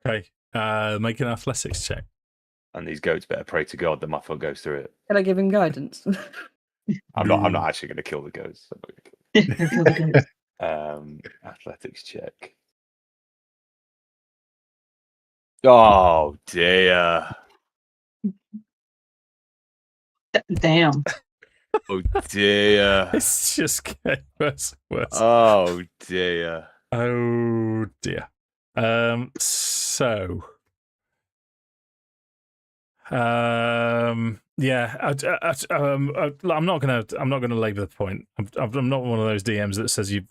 Okay, make an athletics check.
And these goats better pray to God that my foot goes through it.
Can I give him guidance?
I'm not actually going to kill the goats. I'm not gonna kill them. Athletics check. Oh dear.
Damn.
Oh dear.
It's just getting worse and worse.
Oh dear.
Oh dear. So. Yeah. I'm not gonna labour the point. I'm not one of those DMs that says you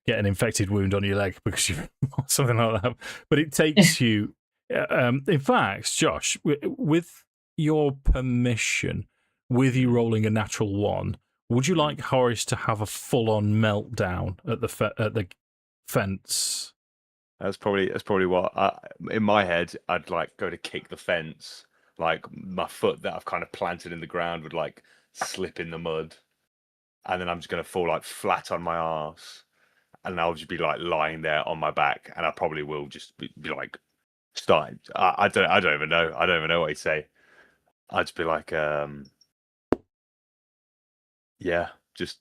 get an infected wound on your leg because you something like that. But it takes you. In fact, Josh, with your permission, with you rolling a natural 1, would you like Horace to have a full-on meltdown at the fence?
That's probably what in my head I'd like go to kick the fence. Like my foot that I've kind of planted in the ground would like slip in the mud, and then I'm just gonna fall like flat on my arse, and I'll just be like lying there on my back, and I probably will just be like starting. I don't even know. I don't even know what he'd say. I'd just be like, yeah, just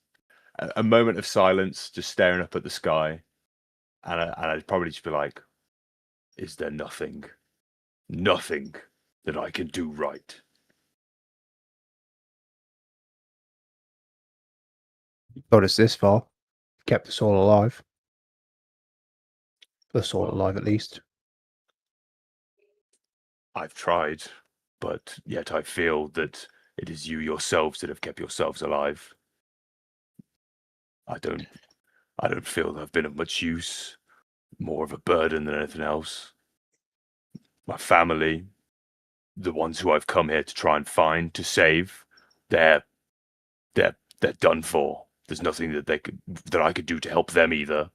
a moment of silence, just staring up at the sky, and I'd probably just be like, is there nothing that I can do right?
Got us this far. Kept us all alive. Us all alive, at least.
I've tried, but yet I feel that it is you yourselves that have kept yourselves alive. I don't feel that I've been of much use, more of a burden than anything else. My family, the ones who I've come here to try and find, to save, they're done for. There's nothing that I could do to help them either.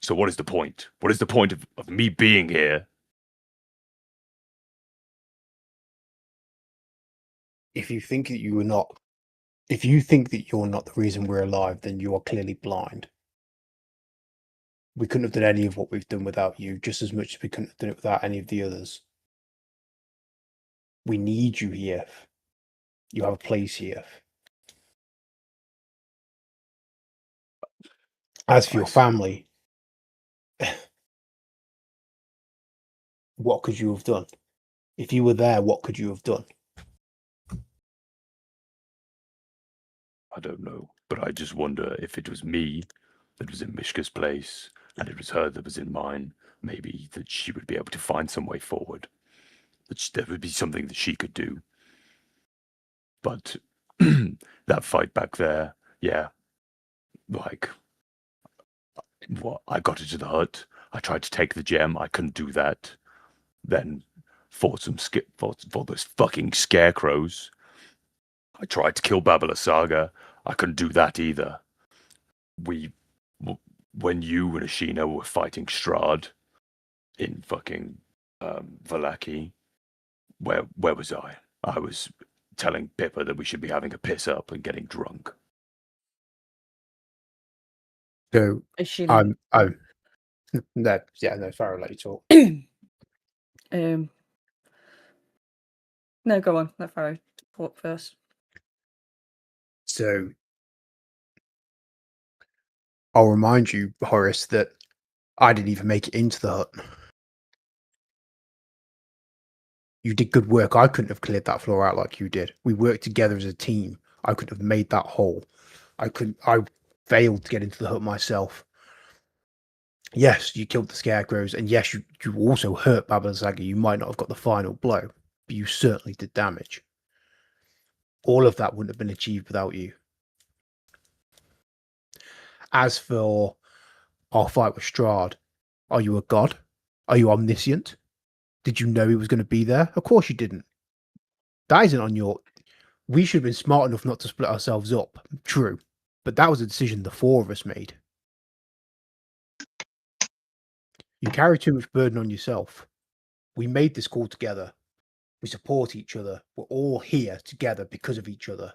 So what is the point? What is the point of me being here?
If you think that you're not the reason we're alive, then you are clearly blind. We couldn't have done any of what we've done without you, just as much as we couldn't have done it without any of the others. We need you here. You have a place here. As for your family, what could you have done? If you were there, what could you have done?
I don't know. But I just wonder if it was me that was in Mishka's place and it was her that was in mine, maybe that she would be able to find some way forward. There would be something that she could do. But that fight back there, yeah, like, what? I got into the hut. I tried to take the gem. I couldn't do that. Then fought those fucking scarecrows. I tried to kill Babala Saga. I couldn't do that either. When you and Ashina were fighting Strahd in fucking Valaki, where was I? I was telling Pippa that we should be having a piss up and getting drunk.
So
Is she
no, Farrow, let you talk.
No, go on. Let Farrow talk first.
So I'll remind you, Horace, that I didn't even make it into the hut. You did good work. I couldn't have cleared that floor out like you did. We worked together as a team. I could have made that hole. I failed to get into the hut myself. Yes, you killed the scarecrows, and yes, you also hurt Babalasaga. You might not have got the final blow, but you certainly did damage. All of that wouldn't have been achieved without you. As for our fight with Strahd, are you a god? Are you omniscient? Did you know he was going to be there? Of course you didn't. That isn't on your... We should have been smart enough not to split ourselves up. True. But that was a decision the four of us made. You carry too much burden on yourself. We made this call together. We support each other. We're all here together because of each other.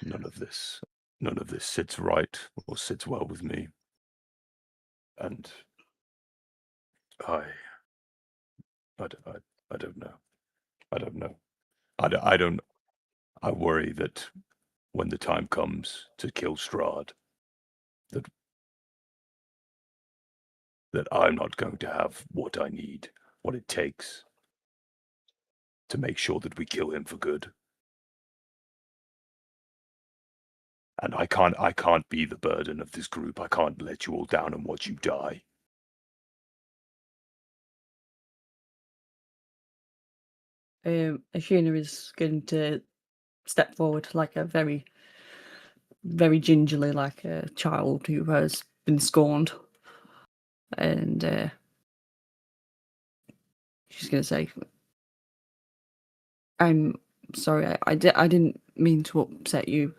None of this sits right or sits well with me. And I don't know. I worry that when the time comes to kill Strahd, that I'm not going to have what I need, what it takes to make sure that we kill him for good. And I can't be the burden of this group. I can't let you all down and watch you die.
Ashina is going to step forward like a very, very gingerly, like a child who has been scorned. And she's going to say, I'm sorry, I didn't mean to upset you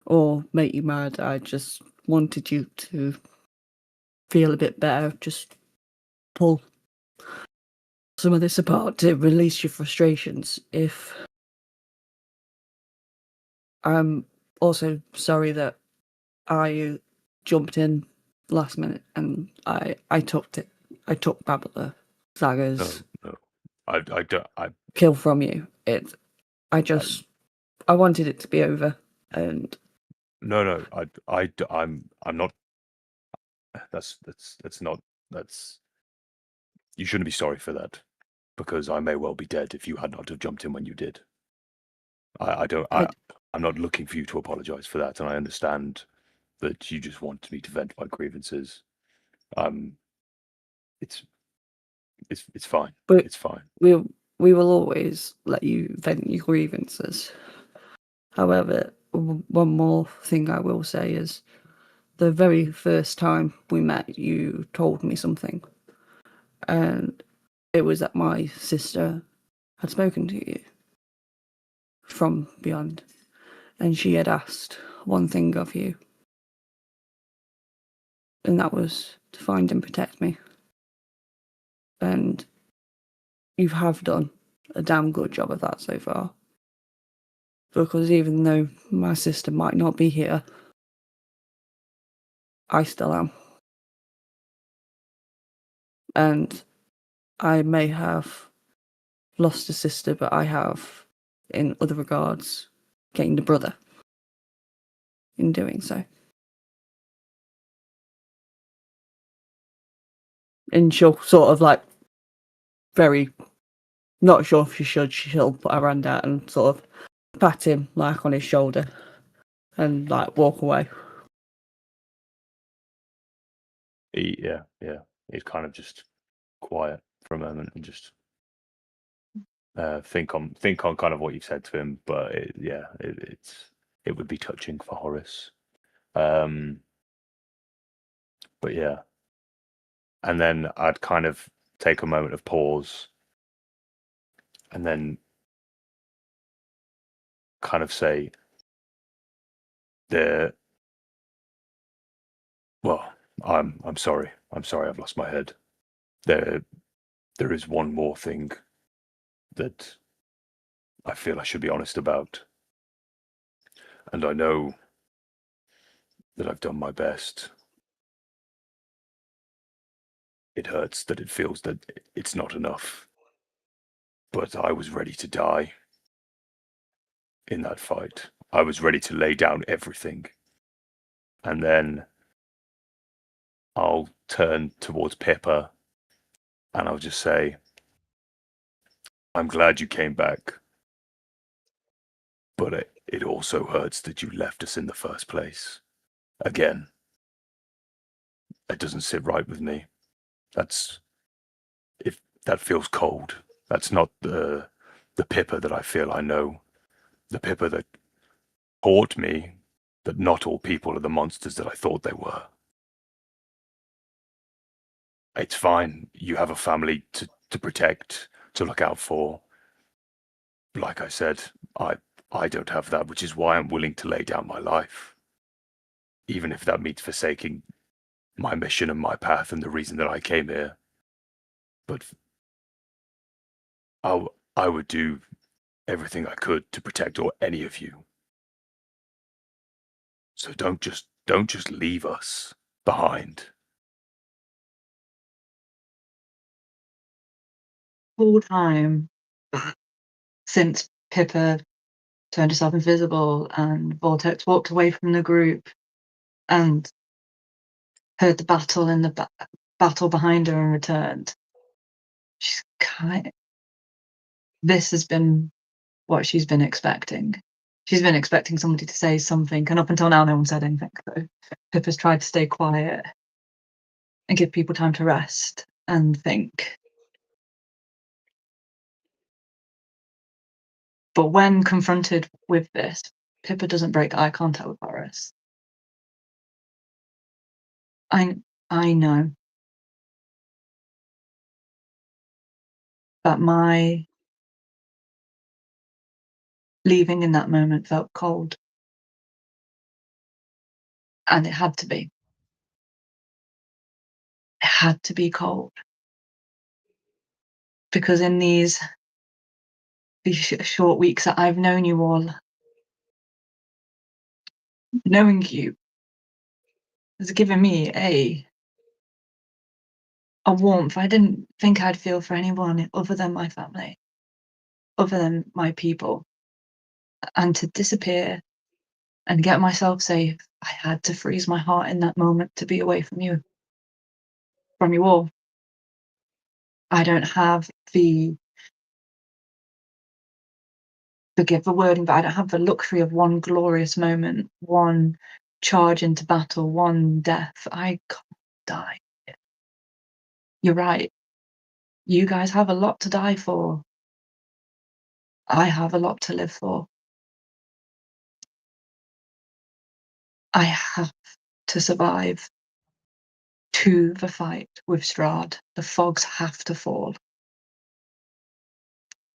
or make you mad. I just wanted you to feel a bit better. Just pull some of this apart to release your frustrations. I'm also sorry that I jumped in last minute and I took Babala Zaga's
No. I
kill from you. I wanted it to be over, and
no. I'm not. You shouldn't be sorry for that, because I may well be dead if you had not have jumped in when you did. I'm not looking for you to apologize for that, and I understand that you just want me to vent my grievances. It's fine.
But
it's fine.
we will always let you vent your grievances. However, one more thing I will say is, the very first time we met, you told me something, and it was that my sister had spoken to you from beyond, and she had asked one thing of you, and that was to find and protect me. And you have done a damn good job of that so far. Because even though my sister might not be here, I still am. And I may have lost a sister, but I have, in other regards, gained a brother in doing so. And she'll sort of like very not sure if she should. She'll put her hand out and sort of pat him like on his shoulder and like walk away.
Yeah. He's kind of just quiet for a moment and just think on kind of what you've said to him. But it would be touching for Horace. But yeah, and then I'd kind of take a moment of pause, and then kind of say, well, I'm sorry. I'm sorry I've lost my head. There is one more thing that I feel I should be honest about. And I know that I've done my best. It hurts that it feels that it's not enough. But I was ready to die in that fight. I was ready to lay down everything. And then I'll turn towards Pippa and I'll just say, I'm glad you came back. But it also hurts that you left us in the first place. Again. It doesn't sit right with me. That feels cold. That's not the Pippa that I feel I know. The Pippa that taught me that not all people are the monsters that I thought they were. It's fine. You have a family to protect, to look out for. Like I said, I don't have that, which is why I'm willing to lay down my life. Even if that means forsaking my mission and my path and the reason that I came here. But I would do everything I could to protect any of you. So don't just leave us behind.
Full time since Pippa turned herself invisible and Vortex walked away from the group and heard the battle in the battle behind her and returned. She's this has been what she's been expecting. She's been expecting somebody to say something, and up until now, no one said anything. So Pippa's tried to stay quiet and give people time to rest and think. But when confronted with this, Pippa doesn't break eye contact with Horace. I know that my leaving in that moment felt cold. And it had to be. It had to be cold. Because in these short weeks that I've known you all, knowing you has given me a warmth I didn't think I'd feel for anyone other than my family, other than my people. And to disappear and get myself safe, I had to freeze my heart in that moment to be away from you all. I don't have forgive the wording, but I don't have the luxury of one glorious moment, one charge into battle, one death. I can't die. You're right. You guys have a lot to die for. I have a lot to live for. I have to survive to the fight with Strahd. The fogs have to fall.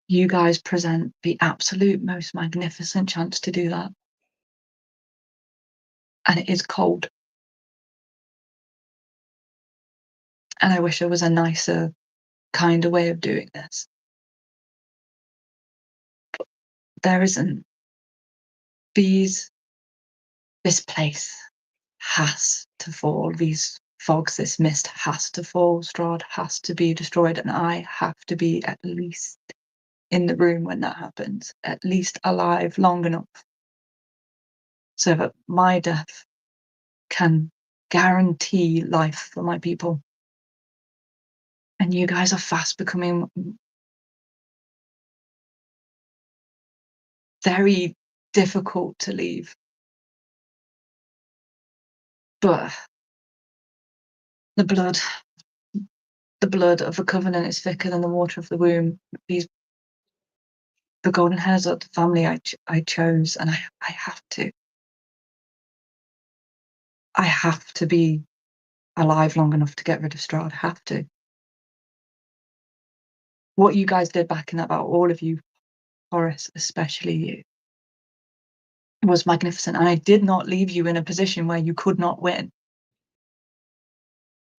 You guys present the absolute most magnificent chance to do that. And it is cold. And I wish there was a nicer, kinder way of doing this. But there isn't. This place has to fall. These fogs, this mist has to fall. Strahd has to be destroyed, and I have to be at least in the room when that happens, at least alive long enough so that my death can guarantee life for my people. And you guys are fast becoming very difficult to leave. But the blood of the covenant is thicker than the water of the womb. The golden hairs are the family I chose, and I have to. I have to be alive long enough to get rid of Strahd. I have to. What you guys did back in that battle, all of you, Horace, especially you, was magnificent. And I did not leave you in a position where you could not win.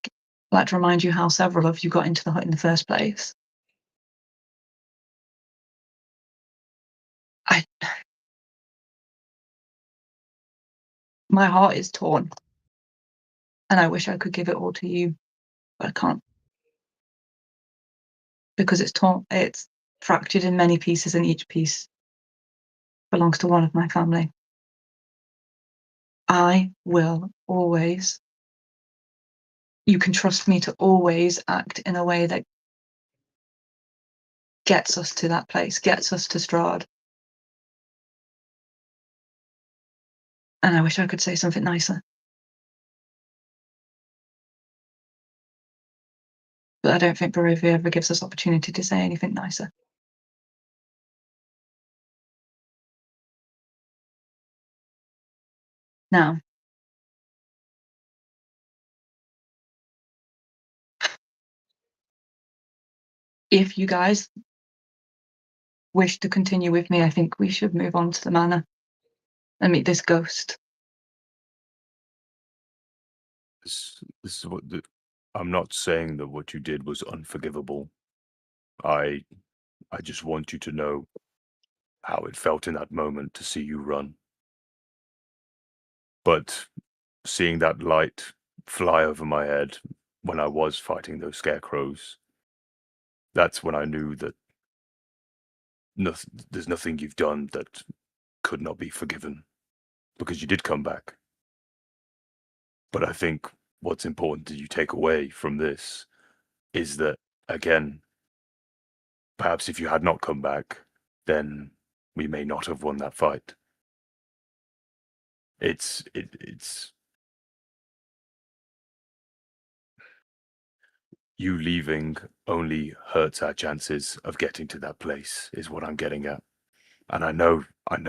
I'd like to remind you how several of you got into the hut in the first place. My heart is torn. And I wish I could give it all to you, but I can't. Because it's torn, it's fractured in many pieces, and each piece belongs to one of my family. I will always, you can trust me to always act in a way that gets us to that place, gets us to Strahd. And I wish I could say something nicer. But I don't think Berez ever gives us opportunity to say anything nicer. Now, if you guys wish to continue with me, I think we should move on to the manor and meet this ghost.
This is what I'm not saying that what you did was unforgivable. I just want you to know how it felt in that moment to see you run. But seeing that light fly over my head when I was fighting those scarecrows, that's when I knew that there's nothing you've done that could not be forgiven, because you did come back. But I think what's important that you take away from this is that, again, perhaps if you had not come back, then we may not have won that fight. It's you leaving only hurts our chances of getting to that place, is what I'm getting at. And I know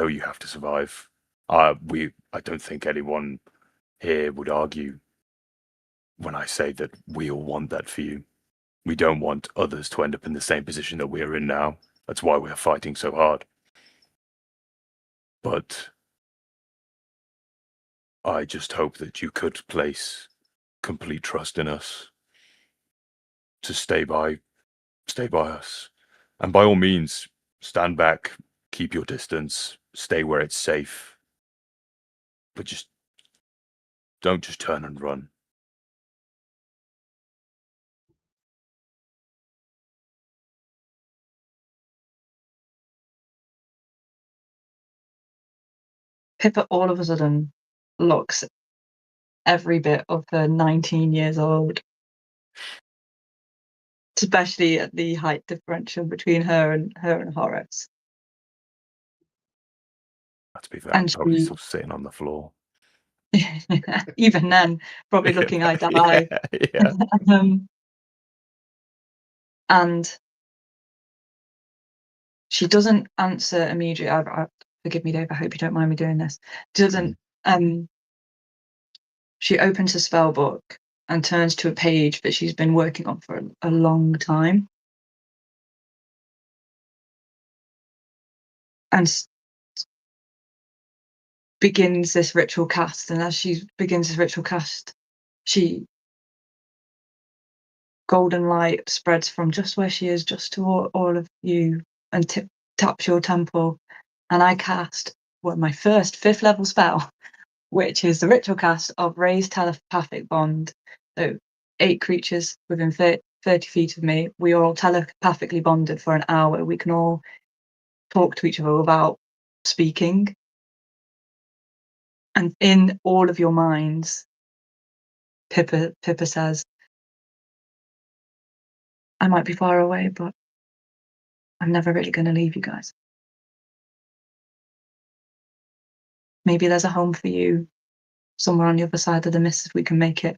you have to survive. I don't think anyone here would argue when I say that we all want that for you. We don't want others to end up in the same position that we're in now. That's why we're fighting so hard. But I just hope that you could place complete trust in us to stay by us. And by all means, stand back, keep your distance, stay where it's safe. But just don't just turn and run.
Pippa all of a sudden looks every bit of her 19 years old, especially at the height differential between her and Horace.
To be fair,
And
I'm probably
she,
still sitting on the floor.
even then, probably looking eye to eye.
Yeah.
And she doesn't answer immediately. Forgive me, Dave. I hope you don't mind me doing this. Doesn't. She opens a spell book and turns to a page that she's been working on for a long time, and begins this ritual cast. And as she begins this ritual cast, golden light spreads from just where she is, just to all of you, and taps your temple. And I cast my first 5th level spell, which is the ritual cast of Raised Telepathic Bond. So 8 creatures within 30 feet of me. We are all telepathically bonded for an hour. We can all talk to each other without speaking. And in all of your minds, Pippa says, I might be far away, but I'm never really going to leave you guys. Maybe there's a home for you somewhere on the other side of the mist if we can make it.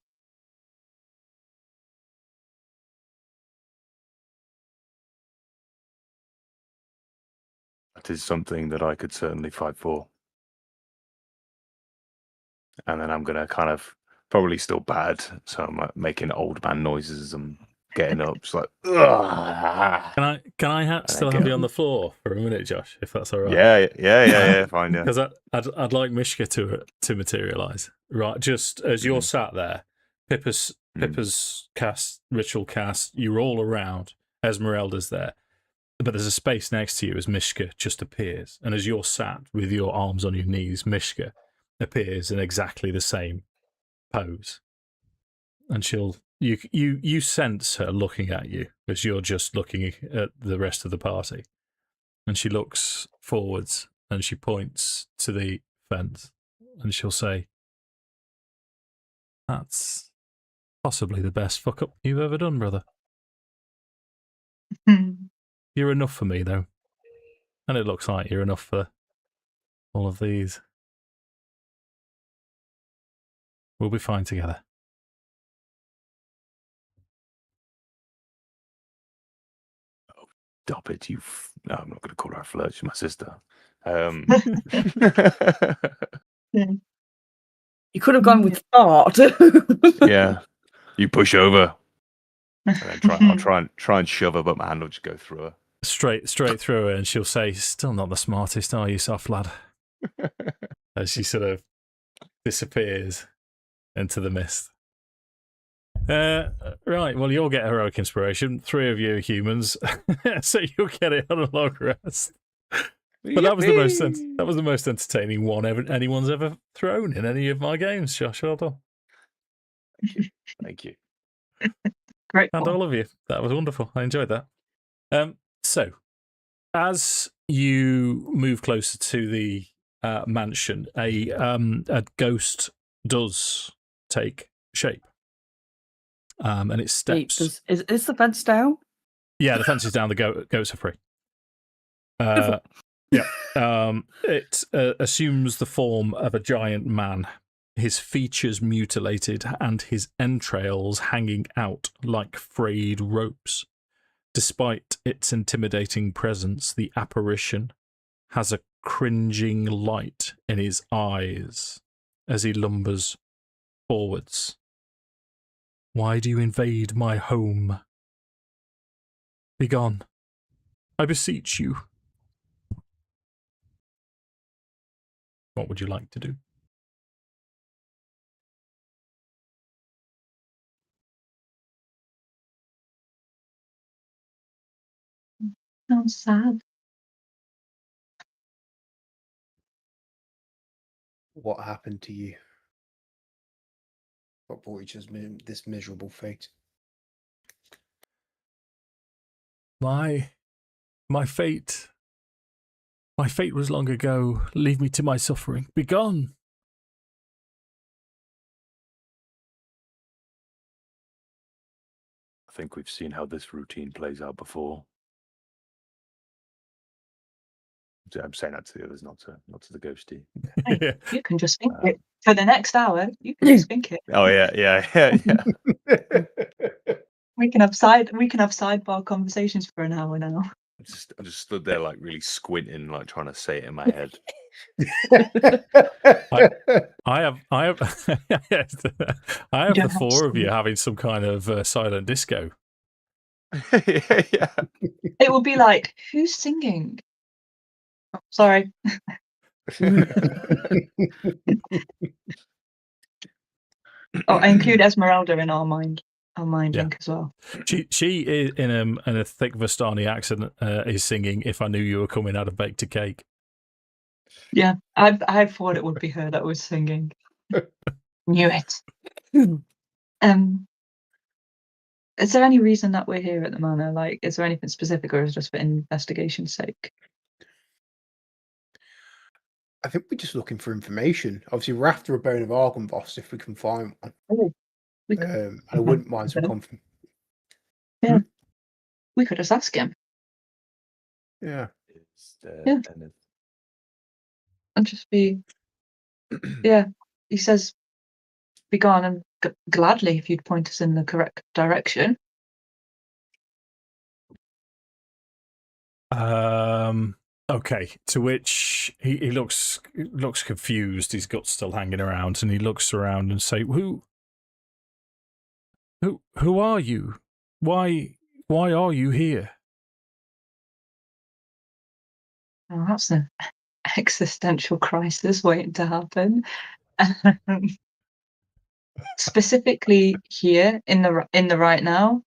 That is something that I could certainly fight for. And then I'm going to kind of, probably still bad, so I'm like making old man noises as I'm getting up. It's like, ugh.
Can I still have you on the floor for a minute, Josh, if that's all right?
Yeah, fine, yeah.
Because I'd like Mishka to materialize, right? Just as you're sat there, Pippa's ritual cast, you're all around. Esmeralda's there, but there's a space next to you as Mishka just appears, and as you're sat with your arms on your knees, Mishka appears in exactly the same pose, and you sense her looking at you as you're just looking at the rest of the party, and she looks forwards and she points to the fence and she'll say, "That's possibly the best fuck up you've ever done, brother. You're enough for me, though, and it looks like you're enough for all of these. We'll be fine together."
Stop it, you. No, I'm not going to call her a flirt. She's my sister.
You could have gone with fart.
Yeah, you push over. And then I'll try and shove her, but my hand will just go through her.
Straight through her, and she'll say, "Still not the smartest, are you, soft lad?" As she sort of disappears into the mist. Right, well, you'll get heroic inspiration. 3 of you are humans, so you'll get it on a long rest. But that was the most entertaining one anyone's ever thrown in any of my games, Josh. Well done.
Thank you.
Great.
And all of you. That was wonderful. I enjoyed that. So, as you move closer to the mansion, a ghost does take shape. And it steps.
Is the fence down?
Yeah, the fence is down. The goats are free. It assumes the form of a giant man, his features mutilated and his entrails hanging out like frayed ropes. Despite its intimidating presence, the apparition has a cringing light in his eyes as he lumbers forwards. "Why do you invade my home? Begone, I beseech you." What would you like to do?
Sounds sad.
What happened to you? What brought you to this miserable fate?
My fate was long ago. Leave me to my suffering. Begone.
I think we've seen how this routine plays out before. I'm saying that to the others, not to the ghosty.
Hey, you can just think it for the next hour. You can just think it.
Oh yeah.
We can have sidebar conversations for an hour now.
I just stood there like really squinting, like trying to say it in my head.
I have the 4 of you having some kind of silent disco.
Yeah.
It will be like, who's singing? Oh, sorry. I include Esmeralda in our mind link as well.
She is in a thick Vistani accent is singing "If I Knew You Were Coming, I'd Have Baked a Cake."
Yeah, I thought it would be her that was singing. Knew it. Is there any reason that we're here at the manor? Like, is there anything specific, or is it just for investigation's sake?
I think we're just looking for information. Obviously, we're after a bone of Argynvost if we can find one.
Oh,
I wouldn't mind some confirmation.
Yeah. We could just ask him
Yeah.
Is there
Yeah.
anything?
and just be, yeah. He says, be gone, and gladly if you'd point us in the correct direction.
Okay. To which he looks confused. His gut's still hanging around, and he looks around and say, "Who are you? Why are you here?"
Oh, that's an existential crisis waiting to happen. Specifically here in the right now,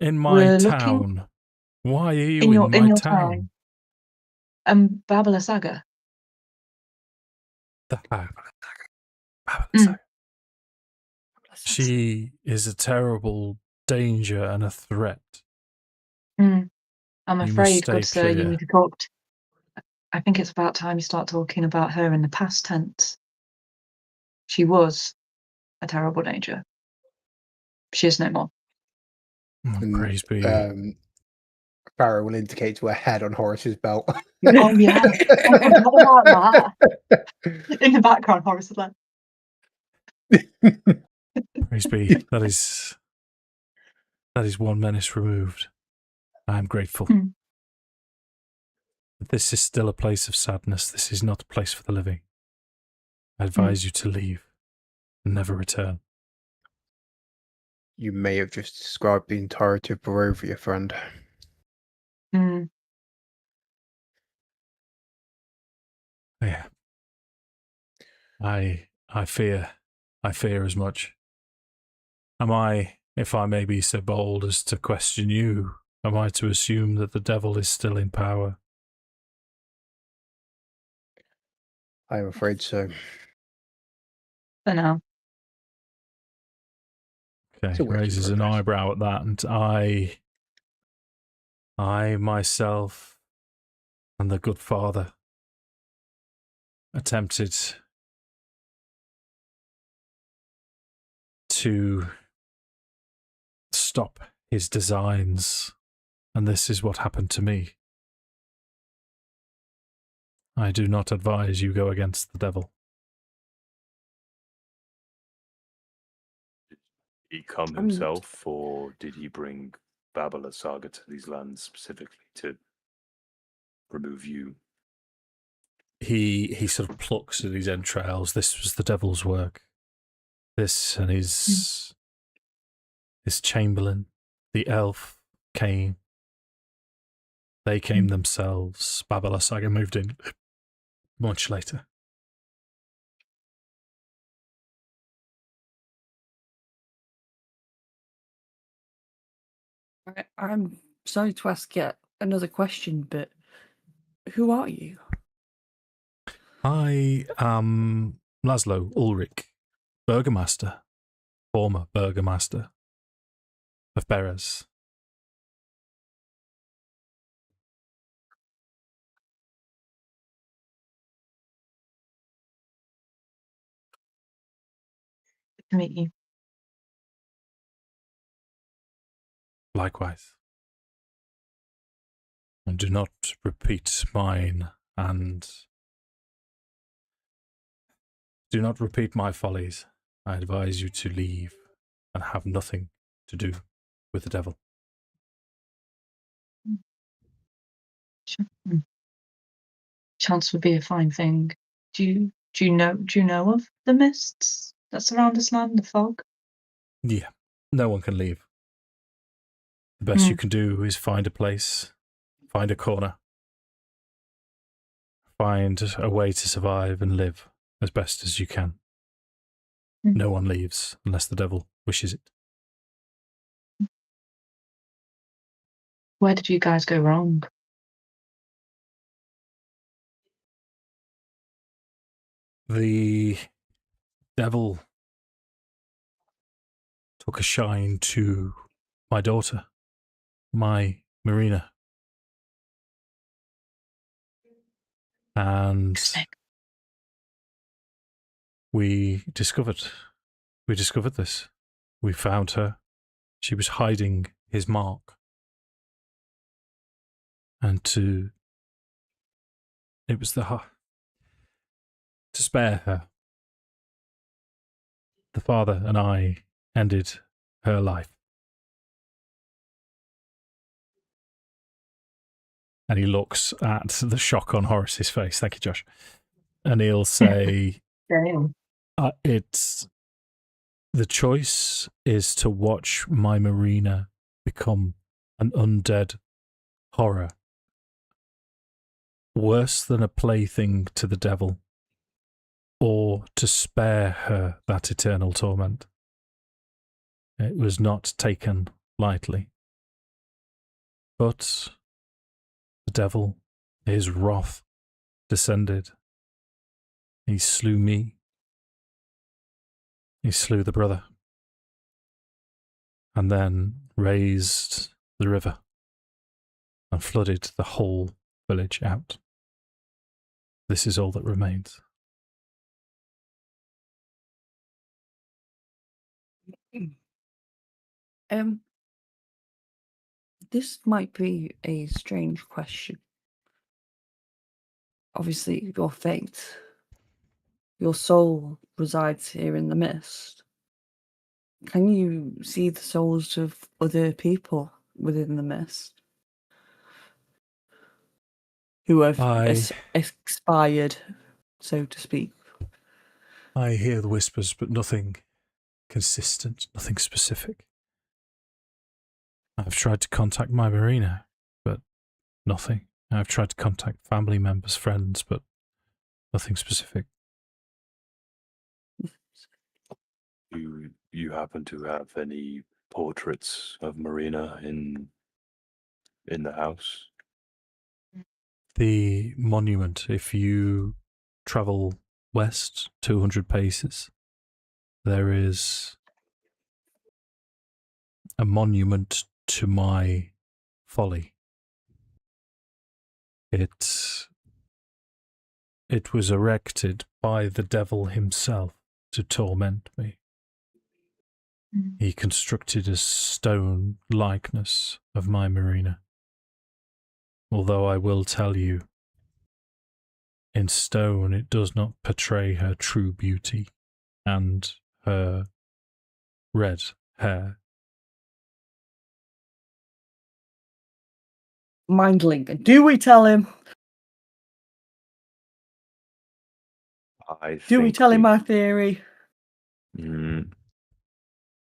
In my
we're looking
town. Why are you
in
in my
your
town?
town. Babala Saga.
The
Mm.
She is a terrible danger and a threat.
I'm
You must
afraid,
stay
good sir, you
clear.
need to talk. I think it's about time you start talking about her in the past tense. She was a terrible danger. She is no more.
Oh,
And,
praise be.
Farrow will indicate to her head on Horace's belt.
Oh yeah, I forgot about that. In the background, Horace is like,
Praise be. That is one menace removed. I am grateful.
Hmm.
But this is still a place of sadness. This is not a place for the living. I advise you to leave and never return.
You may have just described the entirety of Barovia, friend.
Yeah. I fear as much. Am I, if I may be so bold as to question you, am I to assume that the devil is still in power?
I am afraid so.
for now.
Okay,
It's a work in
raises an
progress.
eyebrow at that, and I myself and the good father attempted to stop his designs, and this is what happened to me. I do not advise you go against the devil.
Did he come himself, or did he bring Babala Saga to these lands specifically to remove you?
He sort of plucks at his entrails. This was the devil's work. This and his chamberlain, the elf, came. They came themselves. Babala Saga moved in much later.
I'm sorry to ask yet another question, but who are you?
I am Laszlo Ulrich, Burgomaster, former Burgomaster of Berez.
Good to meet you.
Likewise. And do not repeat mine, and do not repeat my follies. I advise you to leave and have nothing to do with the devil.
Sure. Chance would be a fine thing. Do you know of the mists that surround this land, the fog?
Yeah, no one can leave. The best you can do is find a place, find a corner, find a way to survive and live as best as you can. No one leaves unless the devil wishes it.
Where did you guys go wrong?
The devil took a shine to my daughter, my Marina. And we discovered this. We found her. She was hiding his mark and to spare her. The father and I ended her life. And he looks at the shock on Horace's face. Thank you, Josh. And he'll say,
Damn.
it's the choice is to watch my Marina become an undead horror, worse than a plaything to the devil, or to spare her that eternal torment. It was not taken lightly. But the devil, his wrath descended. He slew me. He slew the brother. And then raised the river and flooded the whole village out. This is all that remains.
This might be a strange question. Obviously, your fate, your soul resides here in the mist. Can you see the souls of other people within the mist who have expired, so to speak?
I hear the whispers, but nothing consistent, nothing specific. I've tried to contact my Marina, but nothing. I've tried to contact family members, friends, but nothing specific.
Do you happen to have any portraits of Marina in the house?
The monument, if you travel west 200 paces, there is a monument to my folly. It was erected by the devil himself to torment me. He constructed a stone likeness of my Marina. Although I will tell you, in stone it does not portray her true beauty and her red hair.
Mindling. Do we tell him? Do we tell him our theory?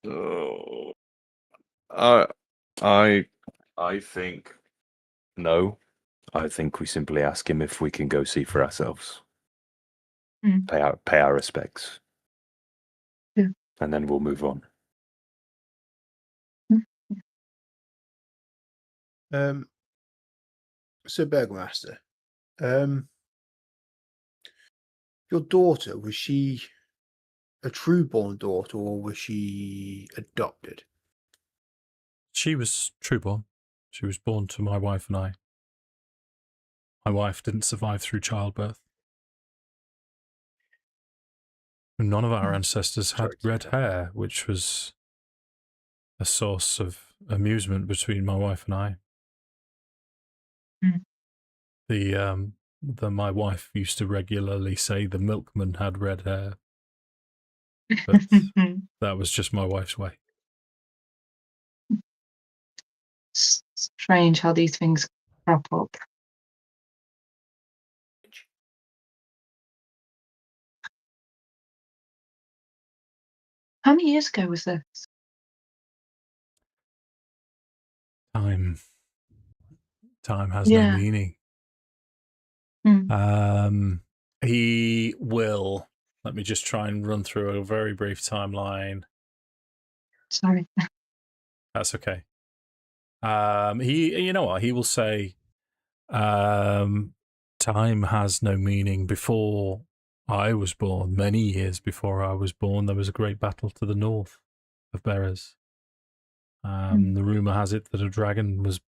Oh, I think no. I think we simply ask him if we can go see for ourselves. Pay our respects.
Yeah.
And then we'll move on.
So Burgomaster, your daughter, was she a true-born daughter or was she adopted?
She was true-born. She was born to my wife and I. My wife didn't survive through childbirth. None of our ancestors had red hair, which was a source of amusement between my wife and I. My wife used to regularly say the milkman had red hair, but that was just my wife's way.
Strange how these things crop up. How many years ago was this?
Time has no meaning. He will. Let me just try and run through a very brief timeline.
Sorry.
That's okay. You know what? He will say, time has no meaning. Before I was born, many years before I was born, there was a great battle to the north of Berez. The rumor has it that a dragon was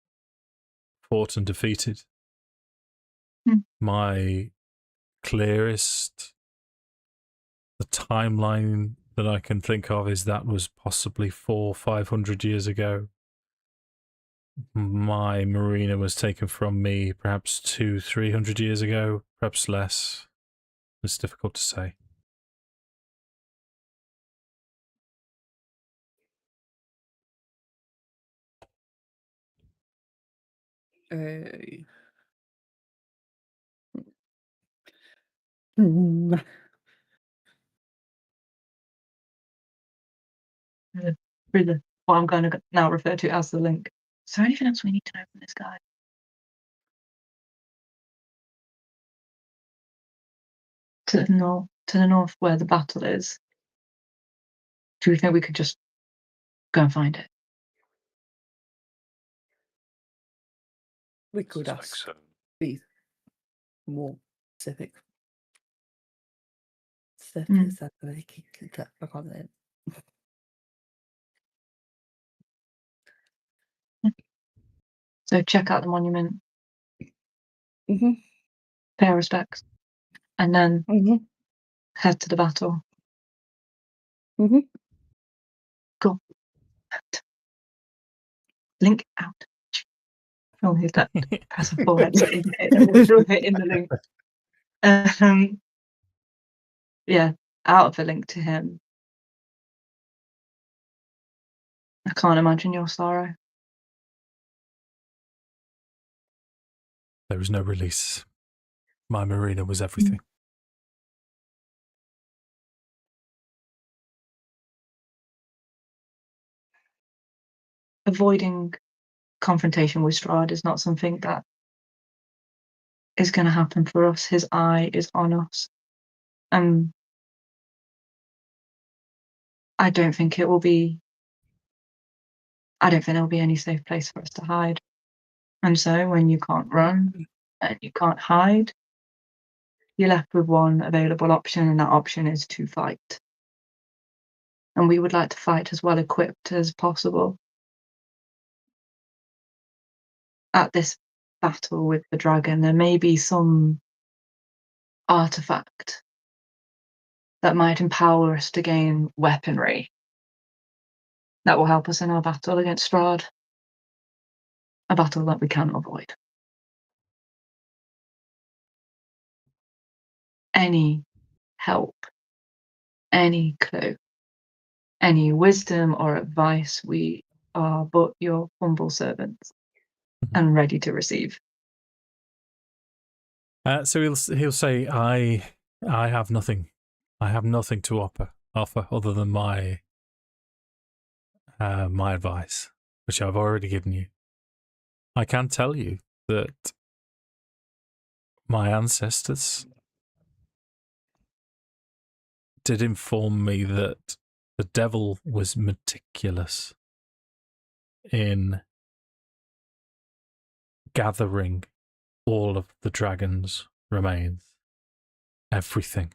fought and defeated. My clearest, the timeline that I can think of is that was possibly 400-500 years ago. my marina was taken from me perhaps 200-300 years ago, perhaps less. It's difficult to say.
Through the what I'm going to now refer to as the link. Is there anything else we need to know from this guy? To the north where the battle is. Do we think we could just go and find it?
We could
Suspect
ask.
so.
Be more specific.
Hmm.
I can't say it.
So check out the monument,
Mm-hmm.
pay our respects, and then
Mm-hmm.
head to the battle.
Mm-hmm.
Cool. Link out. Oh, he's that press a forehead to indicate that we're still hitting the link. Yeah, out of the link to him. I can't imagine your sorrow.
There was no release. My marina was everything.
Avoiding confrontation with Strahd is not something that is going to happen for us. His eye is on us. I don't think there'll be any safe place for us to hide. And so when you can't run and you can't hide, you're left with one available option, and that option is to fight. And we would like to fight as well equipped as possible. At this battle with the dragon, there may be some artifact that might empower us to gain weaponry that will help us in our battle against Strahd. A battle that we can't avoid. Any help, any clue, any wisdom or advice, we are but your humble servants and ready to receive.
So he'll say, I have nothing. I have nothing to offer other than my advice, which I've already given you. I can tell you that my ancestors did inform me that the devil was meticulous in gathering all of the dragon's remains. Everything.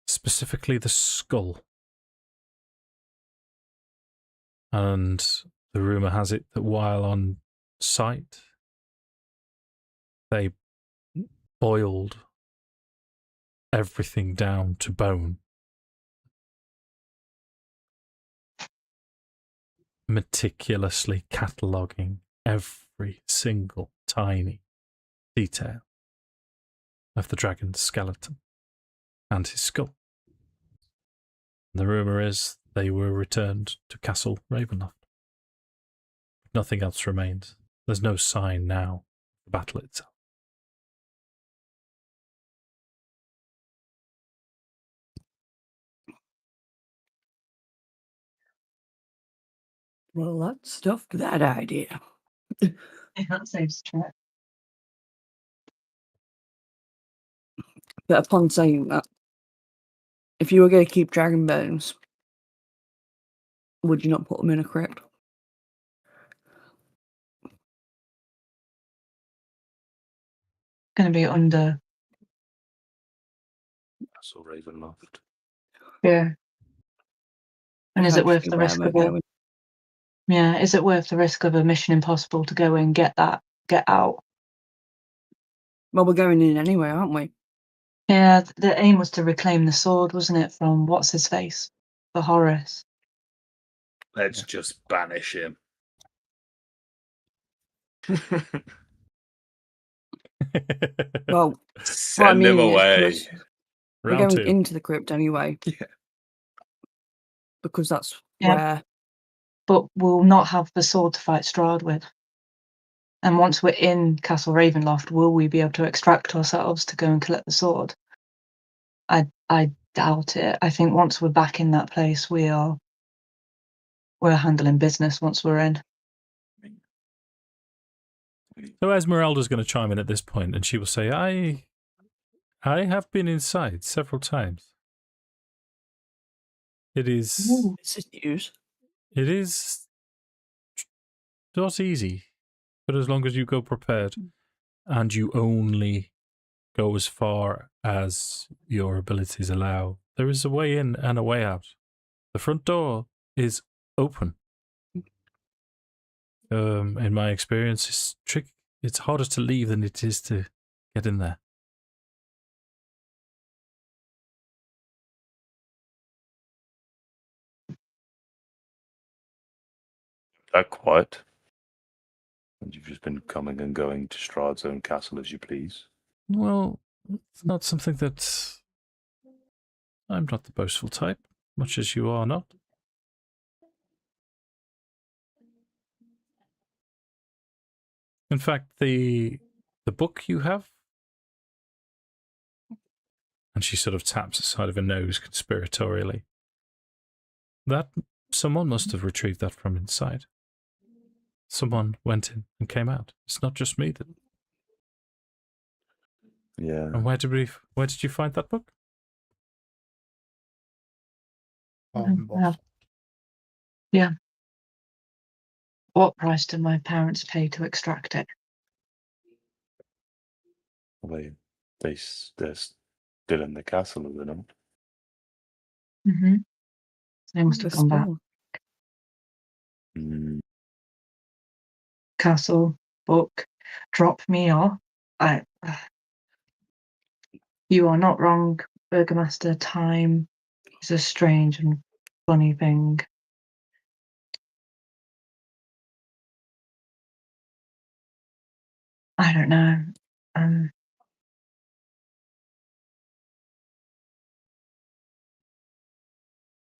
Specifically the skull. And the rumour has it that while on site, they boiled everything down to bone. Meticulously cataloguing every single tiny detail of the dragon's skeleton and his skull. And the rumour is they were returned to Castle Ravenloft. Nothing else remains. There's no sign now of the battle itself.
Well, let's stuff that idea.
Yeah, that saves track.
But upon saying that, if you were going to keep dragon bones, would you not put them in a crypt?
Going to be under.
Castle Ravenloft.
Yeah. And is it worth
Actually,
the
where
risk
we're
of a?
going.
Yeah, is it worth the risk of a Mission Impossible to go and get out?
Well, we're going in anyway, aren't we?
Yeah, the aim was to reclaim the sword, wasn't it, from what's his face, for Horace.
Let's just banish him.
Well, what I
Send him
mean is
away.
'cause we're
Round
going
2.
into the crypt anyway.
Yeah.
Because that's
Yeah.
where
But we'll not have the sword to fight Strahd with. And once we're in Castle Ravenloft, will we be able to extract ourselves to go and collect the sword? I doubt it. I think once we're back in that place, we're handling business once we're in.
So Esmeralda's going to chime in at this point, and she will say, I have been inside several times. It is
this is news.
it is not easy, but as long as you go prepared and you only go as far as your abilities allow, there is a way in and a way out. The front door is open. In my experience, it's harder to leave than it is to get in there.
That quiet. And you've just been coming and going to Strahd's own castle as you please.
Well, it's not something that I'm not the boastful type, much as you are not. In fact, the book you have, and she sort of taps the side of her nose conspiratorially, that someone must have retrieved that from inside. Someone went in and came out. It's not just me that.
Yeah.
And where did you find that book?
Boss.
Yeah. What price did my parents pay to extract it?
Well, they're still in the castle, are they not?
Mm-hmm. They must have
The
gone back.
spell.
Mm.
Castle, book, drop me off. You are not wrong, Burgomaster. Time is a strange and funny thing. I don't know.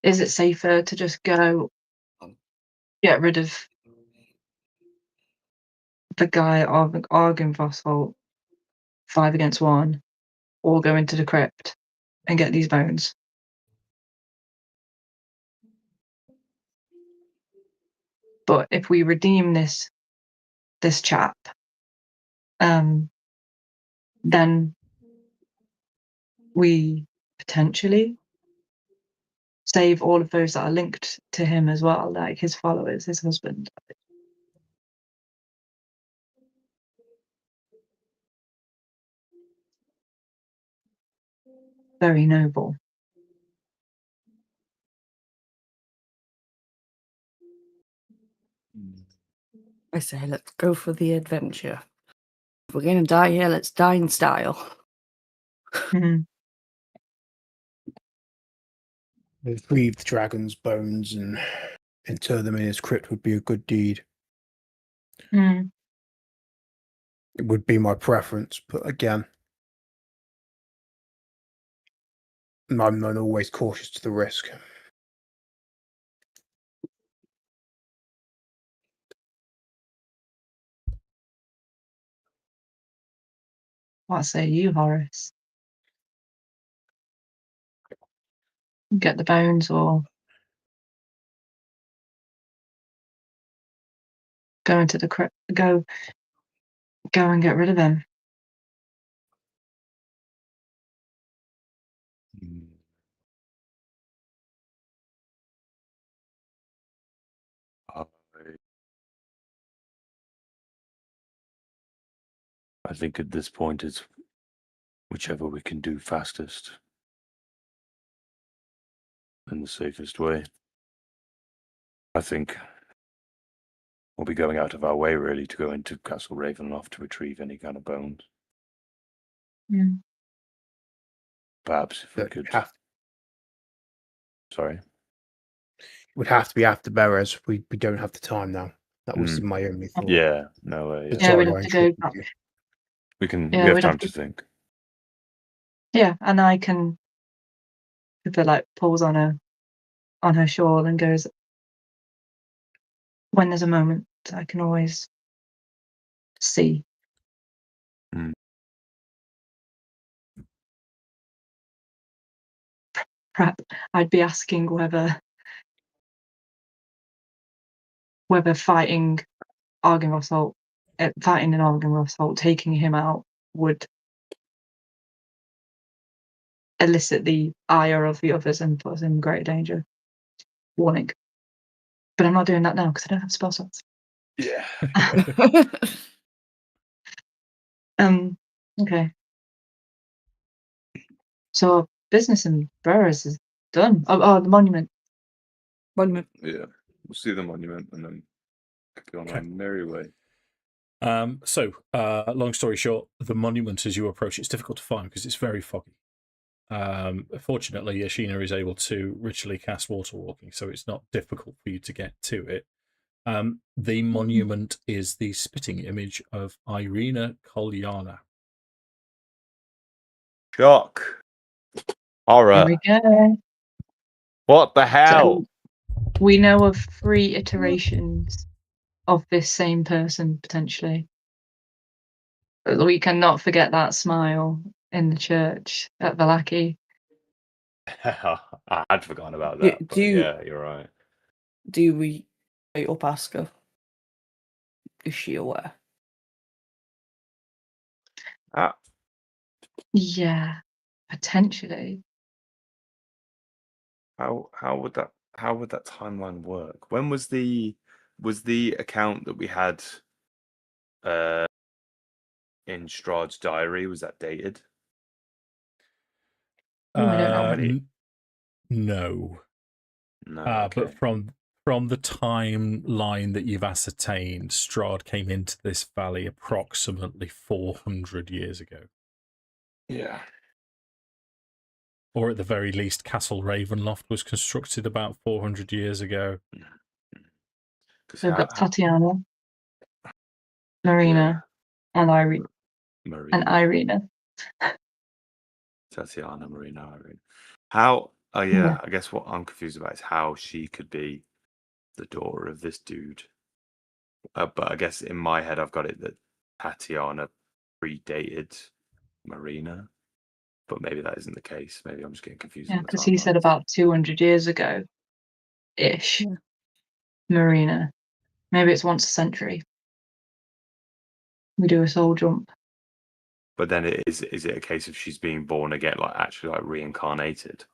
Is it safer to just go get rid of the guy of Argynvosholt 5 against 1, or go into the crypt and get these bones? But if we redeem this chap, then we potentially save all of those that are linked to him as well, like his followers, his husband. Very noble.
I say, let's go for the adventure. If we're going to die here, let's die in style.
Mhm.
Retrieve the dragon's bones and inter them in his crypt would be a good deed.
Mm.
It would be my preference, but again, I'm not always cautious to the risk.
What say you, Horace? Get the bones, or go into the crypt? Go and get rid of him.
Mm. I think at this point it's whichever we can do fastest and the safest way. I think we'll be going out of our way really to go into Castle Ravenloft to retrieve any kind of bones.
Mm.
Perhaps if we
That
could.
have
Sorry.
would have to be after Berez. We don't have the time now. That was
Mm.
my only thought.
Yeah, no way.
But
Yeah,
sorry,
we'd have
I
to go
interrupted
back.
you.
We
Yeah,
have
we'd
time
have
to
to.
think.
Yeah, and I can. Pippa like pulls on her shawl and goes, when there's a moment, I can always see.
Mm.
Perhaps I'd be asking whether fighting Argynvostholt, fighting an Argynvostholt, taking him out would elicit the ire of the others and put us in great danger. Warning. But I'm not doing that now because I don't have spell slots.
Yeah.
Okay. So our business in Berez is done. Oh, the monument.
Monument.
Yeah. We'll see the monument and then go on our merry way.
Long story short, the monument as you approach, it's difficult to find because it's very foggy. Fortunately, Ashina is able to ritually cast water walking, so it's not difficult for you to get to it. The monument is the spitting image of Irina Kolyana.
Shock. Horror.
There we go.
What the hell?
So we know of 3 iterations of this same person, potentially. We cannot forget that smile in the church at Valaki.
I had forgotten about that. But yeah, you're right.
Do we straight up ask her? Is she aware?
Yeah, potentially.
How would that timeline work? When was the account that we had in Strahd's diary, was that dated?
Oh, I don't know.
No.
No. Okay.
But from the timeline that you've ascertained, Strahd came into this valley approximately 400 years ago.
Yeah.
Or at the very least, Castle Ravenloft was constructed about 400 years ago.
So we've got Tatiana, Marina, and Irene. And Irina.
Tatiana, Marina, Irene. How? Oh yeah. I guess what I'm confused about is how she could be the daughter of this dude. But I guess in my head, I've got it that Tatiana predated Marina, but maybe that isn't the case. Maybe I'm just getting confused.
Yeah, because he said about 200 years ago ish. Marina. Maybe it's once a century. We do a soul jump.
But then is it a case of she's being born again, like actually like reincarnated?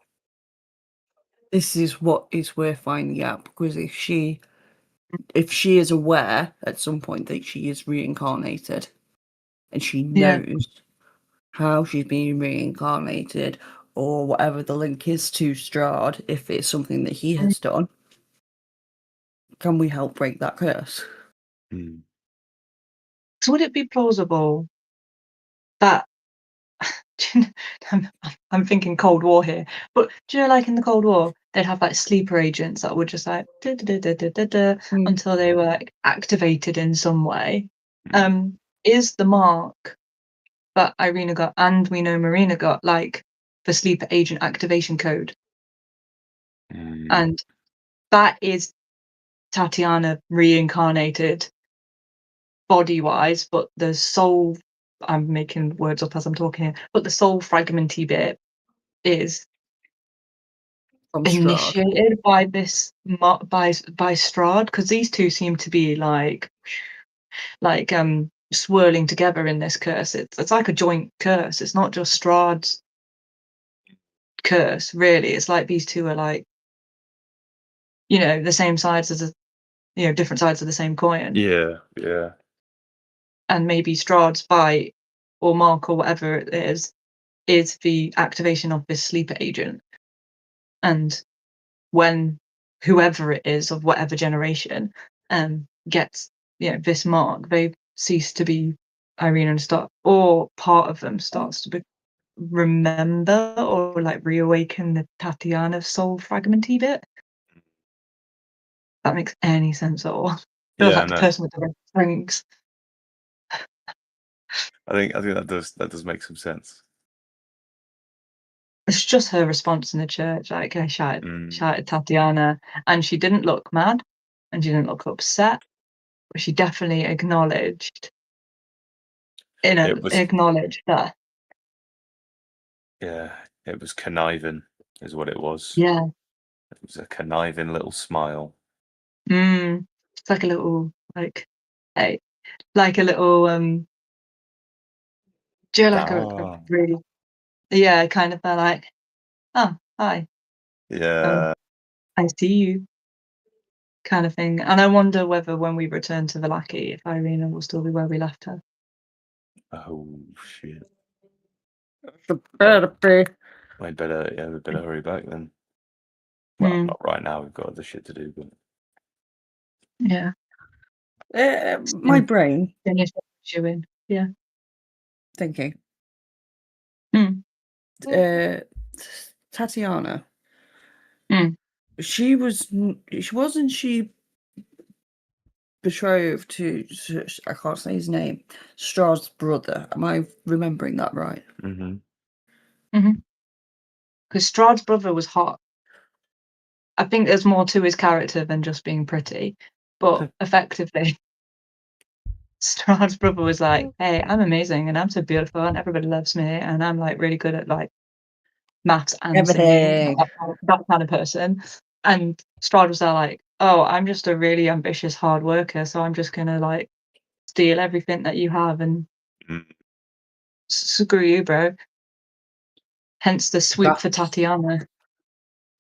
This is what is worth finding out, because if she is aware at some point that she is reincarnated and she knows how she's being reincarnated or whatever the link is to Strahd, if it's something that he has done, can we help break that curse?
So would it be plausible that I'm thinking Cold War here, but do you know, like in the Cold War, they'd have like sleeper agents that would just like until they were like activated in some way. Is the mark that Irina got and we know Marina got like the sleeper agent activation code? And that is Tatiana reincarnated body-wise, but the soul, I'm making words up as I'm talking here, but the soul fragmenty bit is
From
initiated by this by Strahd, because these two seem to be like swirling together in this curse. It's like a joint curse. It's not just Strahd's curse, really. It's like these two are like, the same sides as different sides of the same coin.
Yeah.
And maybe Strahd's bite or mark or whatever it is the activation of this sleeper agent. And when whoever it is of whatever generation gets this mark, they cease to be Irina and start, or part of them starts to remember or like reawaken the Tatiana soul fragmenty bit. that makes any sense at all. Feels like the person with the red rings.
I think that does make some sense.
It's just her response in the church. Like I shouted Tatiana, and she didn't look mad, and she didn't look upset, but she definitely acknowledged that.
Yeah, it was conniving, is what it was.
Yeah.
It was a conniving little smile.
It's like a little a little do you like a really kind of like, oh hi,
Yeah.
I see you kind of thing. And I wonder whether when we return to Vallaki, if Irina will still be where we left her.
Oh shit.
The better be.
We better hurry back then. Well, not right now. We've got other shit to do. But
yeah,
my brain
finish you in. Yeah,
thinking.
Mm.
Tatiana.
Mm.
She wasn't she betrothed to, I can't say his name, Strahd's brother. Am I remembering that right?
Because Strahd's brother was hot. I think there's more to his character than just being pretty, but effectively, Strahd's brother was like, "Hey, I'm amazing, and I'm so beautiful, and everybody loves me, and I'm like really good at like maths and singing, that kind of person." And Strahd was there like, "Oh, I'm just a really ambitious hard worker, so I'm just gonna like steal everything that you have and screw you, bro." Hence the swoop for Tatiana.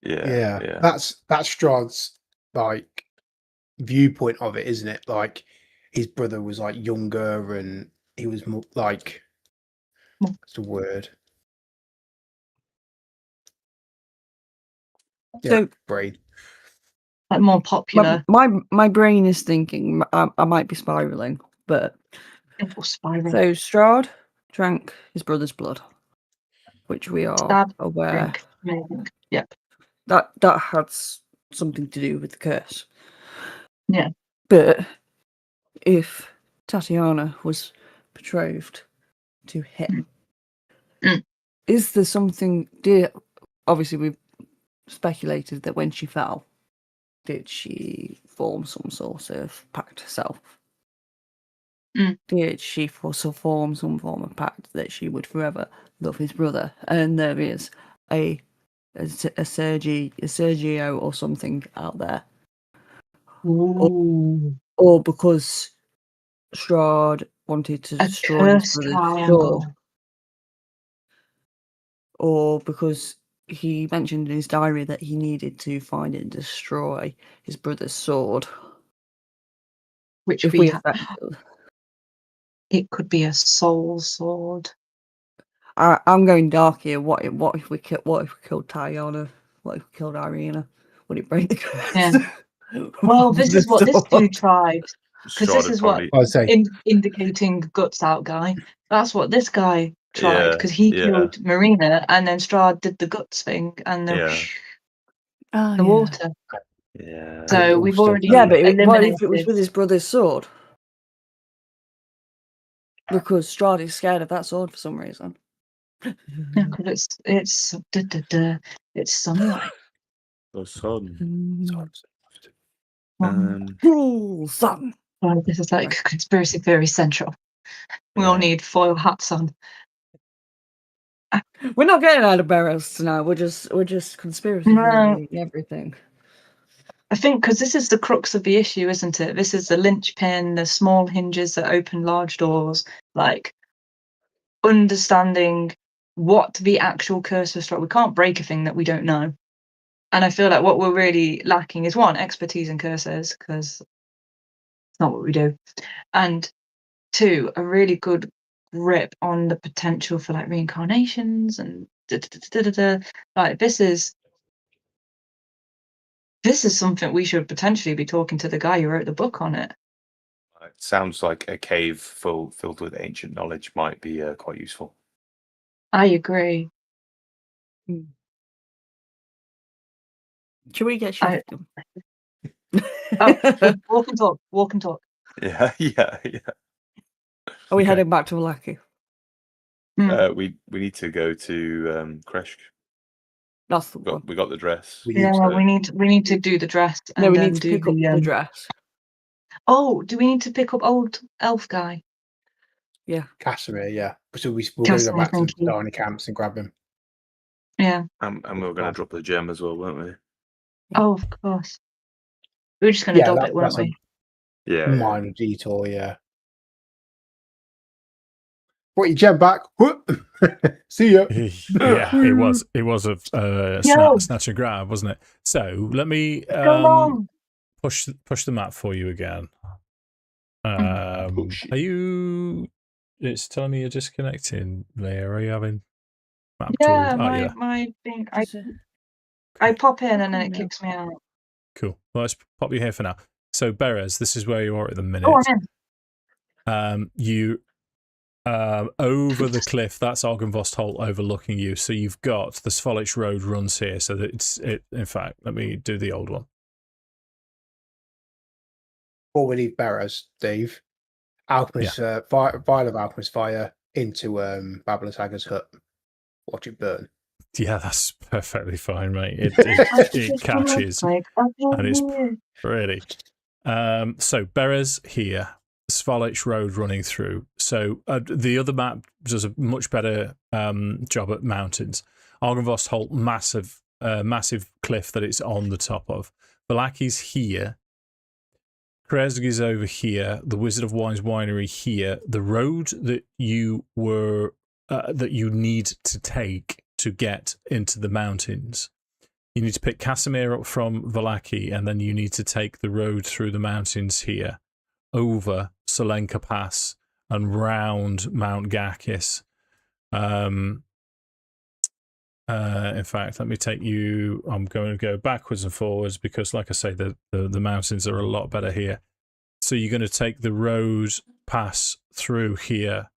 Yeah. That's Strahd's like viewpoint of it, isn't it? Like his brother was like younger and he was more like, what's the word? Yeah,
So
brain.
Like more popular.
My brain is thinking I might be spiraling, but
spiral.
so Strahd drank his brother's blood, which we are aware.
Yep.
That had something to do with the curse.
Yeah.
But if Tatiana was betrothed to him, is there something? Obviously, we've speculated that when she fell, did she form some sort of pact herself? Did she also form some form of pact that she would forever love his brother? And there is a Sergio or something out there. Or because Strahd wanted to destroy his brother's sword. Or because he mentioned in his diary that he needed to find and destroy his brother's sword.
Which it could be a soul sword.
I'm going dark here. What if we killed Tatiana? What if we killed Irina? Would it break the curse?
Yeah. Well, this is what this dude tried. Because this is what indicating guts out guy. That's what this guy tried. Because he killed Marina, and then Strahd did the guts thing, and the water.
Yeah.
So we've already
but what if it was
eliminated.
with his brother's sword? Because Strahd is scared of that sword for some reason.
Yeah, because it's sunlight.
The sun.
Cruel sun.
Oh, this is like conspiracy theory central. We all need foil hats on.
We're not getting out of Berez tonight. We're just conspiracy theory everything.
I think because this is the crux of the issue, isn't it? This is the linchpin, the small hinges that open large doors, like understanding what the actual curse of Strahd. We can't break a thing that we don't know. And I feel like what we're really lacking is one, expertise in curses, because it's not what we do. And two, a really good grip on the potential for like reincarnations and like this is something we should potentially be talking to the guy who wrote the book on it.
It sounds like a cave filled with ancient knowledge might be quite useful.
I agree.
Should we get shifted?
Oh, walk and talk. Walk and talk.
Yeah, yeah, yeah.
Are we
Okay.
heading back to Malaki?
We need to go to Kresh.
That's the one.
We got the dress.
We need
Yeah,
to-
we need to do the dress. And
No, we
then
need to
do
pick up the
the
dress.
Oh, do we need to pick up old elf guy?
Casimir, yeah. So we're going to go
Casimir,
back to
thank
the
you.
Darny camps and grab him.
Yeah.
And we were going to drop the gem as well, weren't we?
Oh, of course. We were just going to
Yeah,
dob it, weren't
that's a
we?
Yeah.
minor detour, yeah. What, your gem back? See ya.
Yeah, it was a
Yo.
snatch and grab, wasn't it? So let me
Go on.
push the map for you again.
Push it.
Are you? It's telling me you're disconnecting, Leah. Are you having map
Yeah,
tools? Oh, yeah.
my thing.
Does it-
I pop in and then it
No.
kicks me out.
Cool. Well, let's pop you here for now. So Berez, this is where you are at the minute.
Oh, I'm in.
You over the cliff. That's Argynvost Holt overlooking you. So you've got the Svalich Road runs here. So that in fact, let me do the old one.
Before we leave Berez, Dave, Alchemist, vial of Alchemist fire into Babylon's Hagger's hut. Watch it burn.
Yeah, that's perfectly fine, mate. It catches, and it's pretty. So Berez here, Svalich Road running through. So the other map does a much better job at mountains. Argynvost Holt, massive cliff that it's on the top of. Valaki's here. Krezg is over here. The Wizard of Wine's winery here. The road that you were that you need to take to get into the mountains. You need to pick Casimir up from Valaki, and then you need to take the road through the mountains here, over Solenka Pass and round Mount Gakis. In fact, let me take you. I'm going to go backwards and forwards because, like I say, the mountains are a lot better here. So you're going to take the road pass through here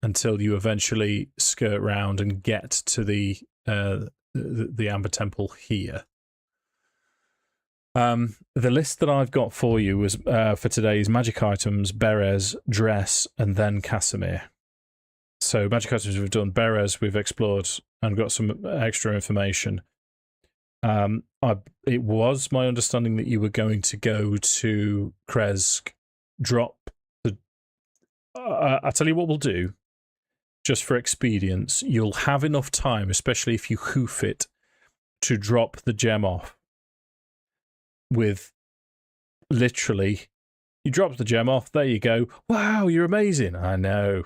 until you eventually skirt round and get to the Amber Temple here. The list that I've got for you was for today is magic items, Berez, dress, and then Casimir. So magic items we've done. Berez we've explored and got some extra information. It was my understanding that you were going to go to Krezg, drop the. I'll tell you what we'll do. Just for expedience, you'll have enough time, especially if you hoof it, to drop the gem off. With literally, you drop the gem off. There you go. Wow, you're amazing. I know.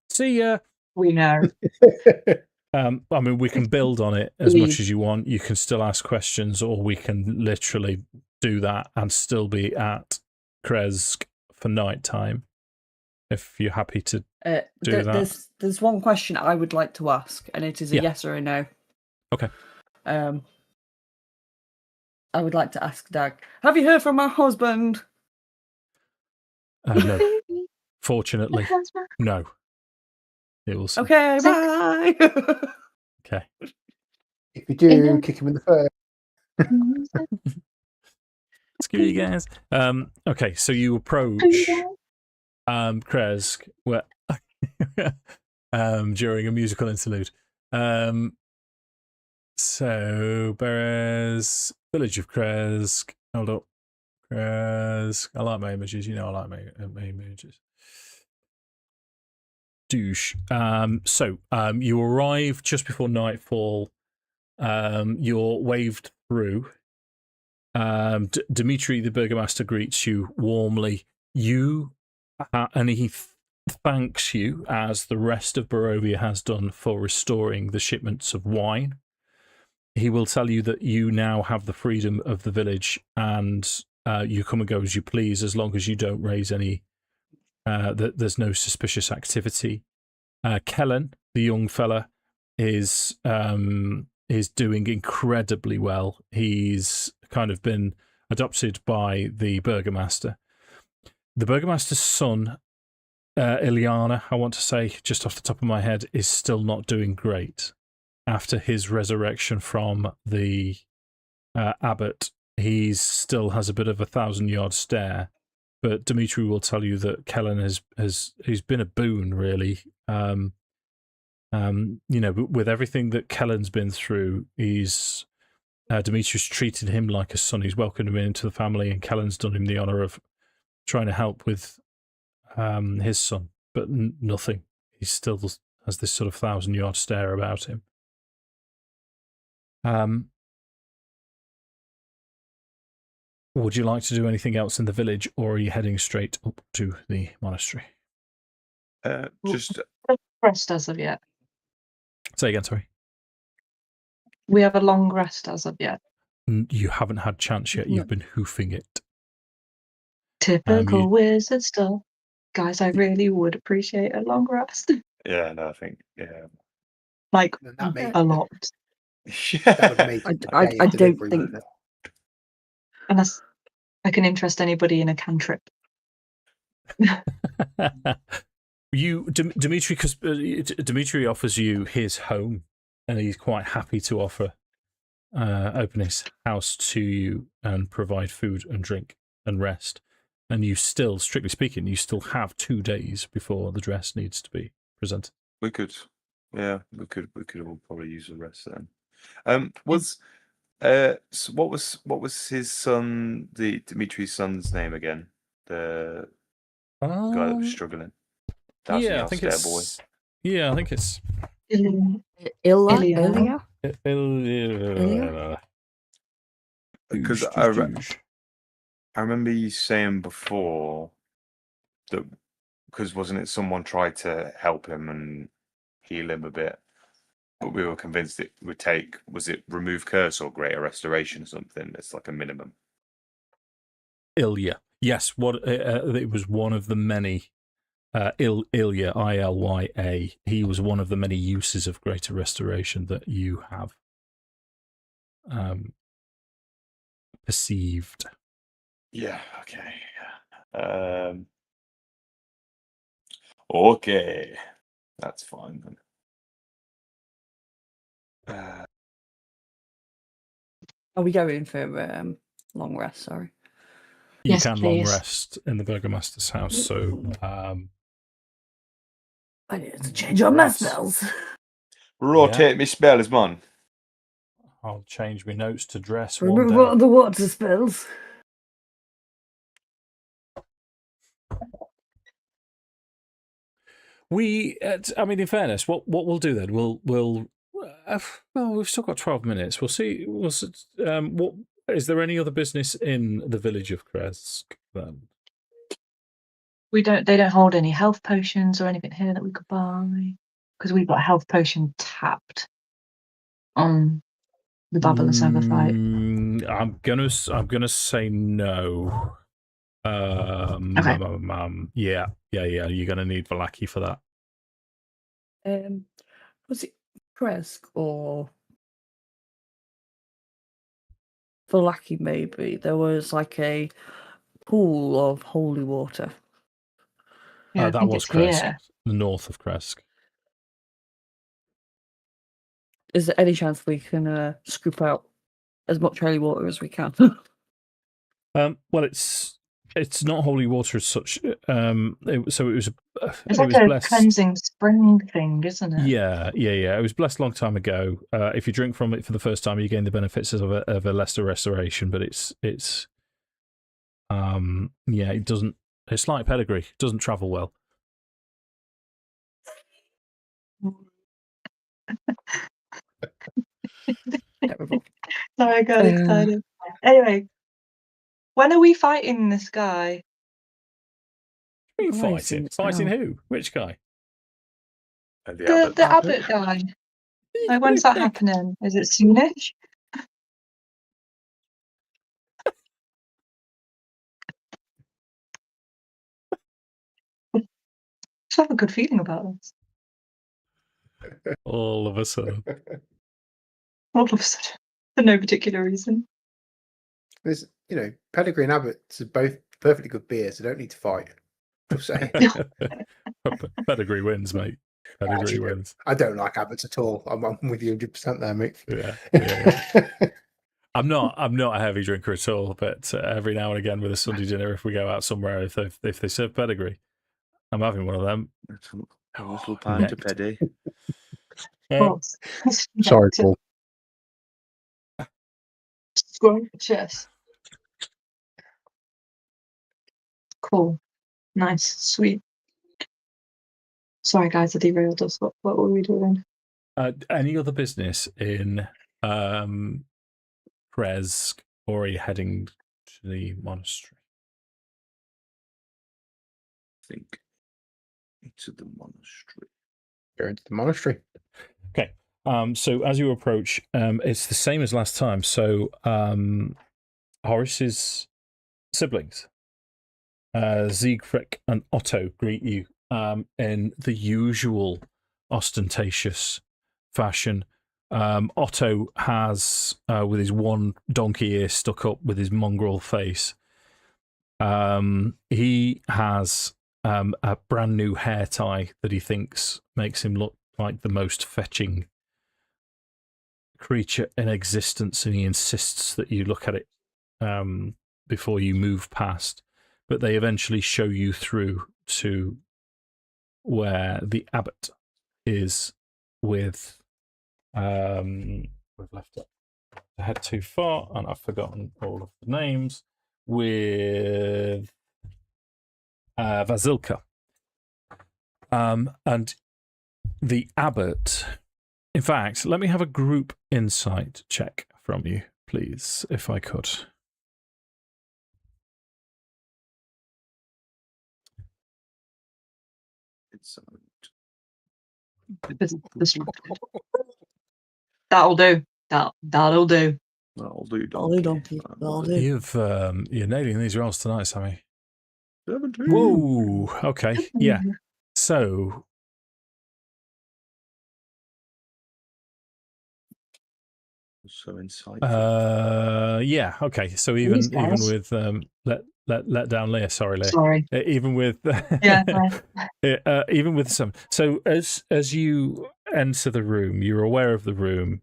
See ya.
We know.
I mean, we can build on it as much as you want. You can still ask questions, or we can literally do that and still be at Krezg for night time. If you're happy to do that.
There's one question I would like to ask, and it is a yes or a no.
Okay.
I would like to ask Dag, have you heard from my husband?
No. Fortunately, no. It will see.
Okay, bye.
Okay.
If you do, kick him in the face.
Screw you guys. Okay, so you approach Krezg during a musical interlude. So Berez, village of Krezg. Hold up. Krezg. I like my images. You know I like my images. Douche. So you arrive just before nightfall. You're waved through. Dimitri, the burgomaster, greets you warmly. And he thanks you, as the rest of Barovia has done, for restoring the shipments of wine. He will tell you that you now have the freedom of the village, and you come and go as you please, as long as you don't raise any. That there's no suspicious activity. Kellen, the young fella, is doing incredibly well. He's kind of been adopted by the burgomaster. The burgomaster's son, Ileana, I want to say, just off the top of my head, is still not doing great after his resurrection from the abbot he still has a bit of a 1,000-yard stare. But Dimitri will tell you that Kellen he's been a boon, really. With everything that Kellen's been through, he's Dimitri's treated him like a son. He's welcomed him into the family, and Kellen's done him the honor of trying to help with his son, but nothing. He still has this sort of 1,000-yard stare about him. Would you like to do anything else in the village, or are you heading straight up to the monastery?
Just
Rest as of yet.
Say again, sorry.
We have a long rest as of yet.
You haven't had chance yet. You've been hoofing it.
Typical wizard stuff. Guys, I really would appreciate a long rest.
yeah, no, I think
Like
And that may-
a lot.
That would make
I
a day of
don't
delivery,
think-
wouldn't it?
Unless I can interest anybody in a cantrip.
Dimitri, because Dimitri offers you his home, and he's quite happy to open his house to you and provide food and drink and rest. And you still, strictly speaking, you still have 2 days before the dress needs to be presented.
we could all probably use the rest then. So what was his son, the Dimitri's son's name again? The guy that was struggling.
Yeah, I think it's
boy.
Yeah, I think it's
Ilya?
Because I remember you saying before that, because wasn't it someone tried to help him and heal him a bit, but we were convinced it would take, was it remove curse or greater restoration or something? It's like a minimum.
Ilya. Yes, it was one of the many. Ilya, Ilya. He was one of the many uses of greater restoration that you have perceived.
Yeah. Okay. Okay, that's fine then.
Are we going for long rest? Sorry.
You
Yes,
can long
please.
rest in the Burgomaster's house, so
I need to change on my
Yes.
spells.
Rotate me spells, man.
I'll change my notes to dress one
Remove
day.
all the water spells.
I mean, in fairness, what we'll do then? Well, we've still got 12 minutes. We'll see. What is there any other business in the village of Kresk then?
They don't hold any health potions or anything here that we could buy, because we've got a health potion tapped on the Babylon server fight.
I'm gonna say no.
Okay.
Yeah. You're gonna need Valaki for that.
Was it Kresk or Valaki? Maybe there was like a pool of holy water.
Yeah, I
That
think
was
it's
Kresk,
here.
the north of Kresk.
Is there any chance we can scoop out as much holy water as we can?
Well, it's not holy water as such. It was
It's like a cleansing spring thing, isn't it?
Yeah. It was blessed a long time ago. If you drink from it for the first time, you gain the benefits of a lesser restoration. But it doesn't. It's like pedigree. It doesn't travel well.
Terrible.
Sorry, I got excited. Anyway, when are we fighting this guy?
What are you
Why is
fighting?
it
Fighting
now?
who? Which guy?
The abbot guy. Like, when's that happening? Is it soonish? I just have a good feeling about this.
All of a sudden.
All of a sudden, for no particular reason.
There's, Pedigree and Abbott's are both perfectly good beers. So don't need to fight. Just saying.
Pedigree wins, mate. Pedigree wins.
I don't like Abbott's at all. I'm with you 100% there, mate.
Yeah. I'm not a heavy drinker at all, but every now and again with a Sunday dinner, if we go out somewhere, if they serve pedigree, I'm having one of them.
A little pint of
Necked.
pedi.
Sorry, Paul.
Scrumptious. Cool. Nice. Sweet. Sorry, guys, I derailed us. What were we doing?
Any other business in Berez, or are you heading to the monastery?
I think into the monastery.
Go into the monastery.
Okay. So as you approach, it's the same as last time. So Horace's siblings, Siegfried and Otto, greet you in the usual ostentatious fashion. Otto has, with his one donkey ear stuck up with his mongrel face, he has a brand new hair tie that he thinks makes him look like the most fetching creature in existence, and he insists that you look at it before you move past. But they eventually show you through to where the abbot is with we've left it ahead too far and I've forgotten all of the names, with Vasilka. And the abbot, in fact, let me have a group insight check from you, please, if I could.
That'll do. That'll do.
That'll do,
donkey. That'll do.
You're nailing these rolls tonight, Sammi.
17.
Whoa. Okay. Yeah. So
insightful.
yeah. Okay. So even with let down Leah. Sorry, Leah.
Sorry.
Even with
Yeah.
even with some. So as you enter the room, you're aware of the room.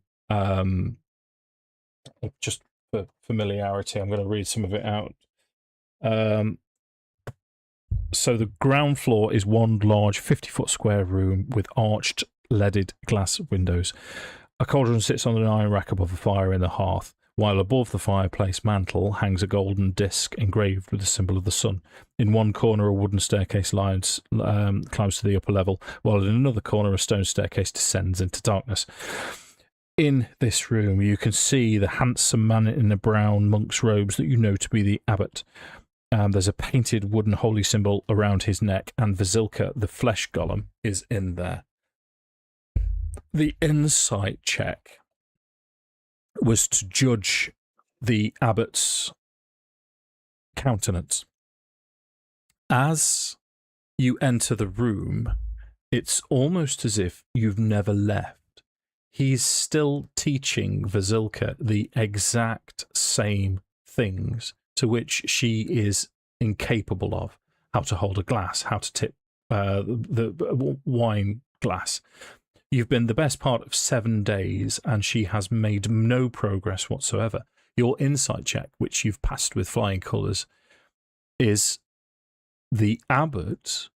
Just for familiarity, I'm going to read some of it out. So the ground floor is one large 50-foot square room with arched leaded glass windows. A cauldron sits on an iron rack above a fire in the hearth, while above the fireplace mantel hangs a golden disc engraved with the symbol of the sun. In one corner, a wooden staircase climbs to the upper level, while in another corner, a stone staircase descends into darkness. In this room, you can see the handsome man in the brown monk's robes that you know to be the abbot. There's a painted wooden holy symbol around his neck, and Vasilka, the flesh golem, is in there. The insight check was to judge the abbot's countenance. As you enter the room, it's almost as if you've never left. He's still teaching Vasilka the exact same things to which she is incapable of. How to hold a glass, how to tip the wine glass. You've been the best part of 7 days and she has made no progress whatsoever. Your insight check, which you've passed with flying colours, is the abbot.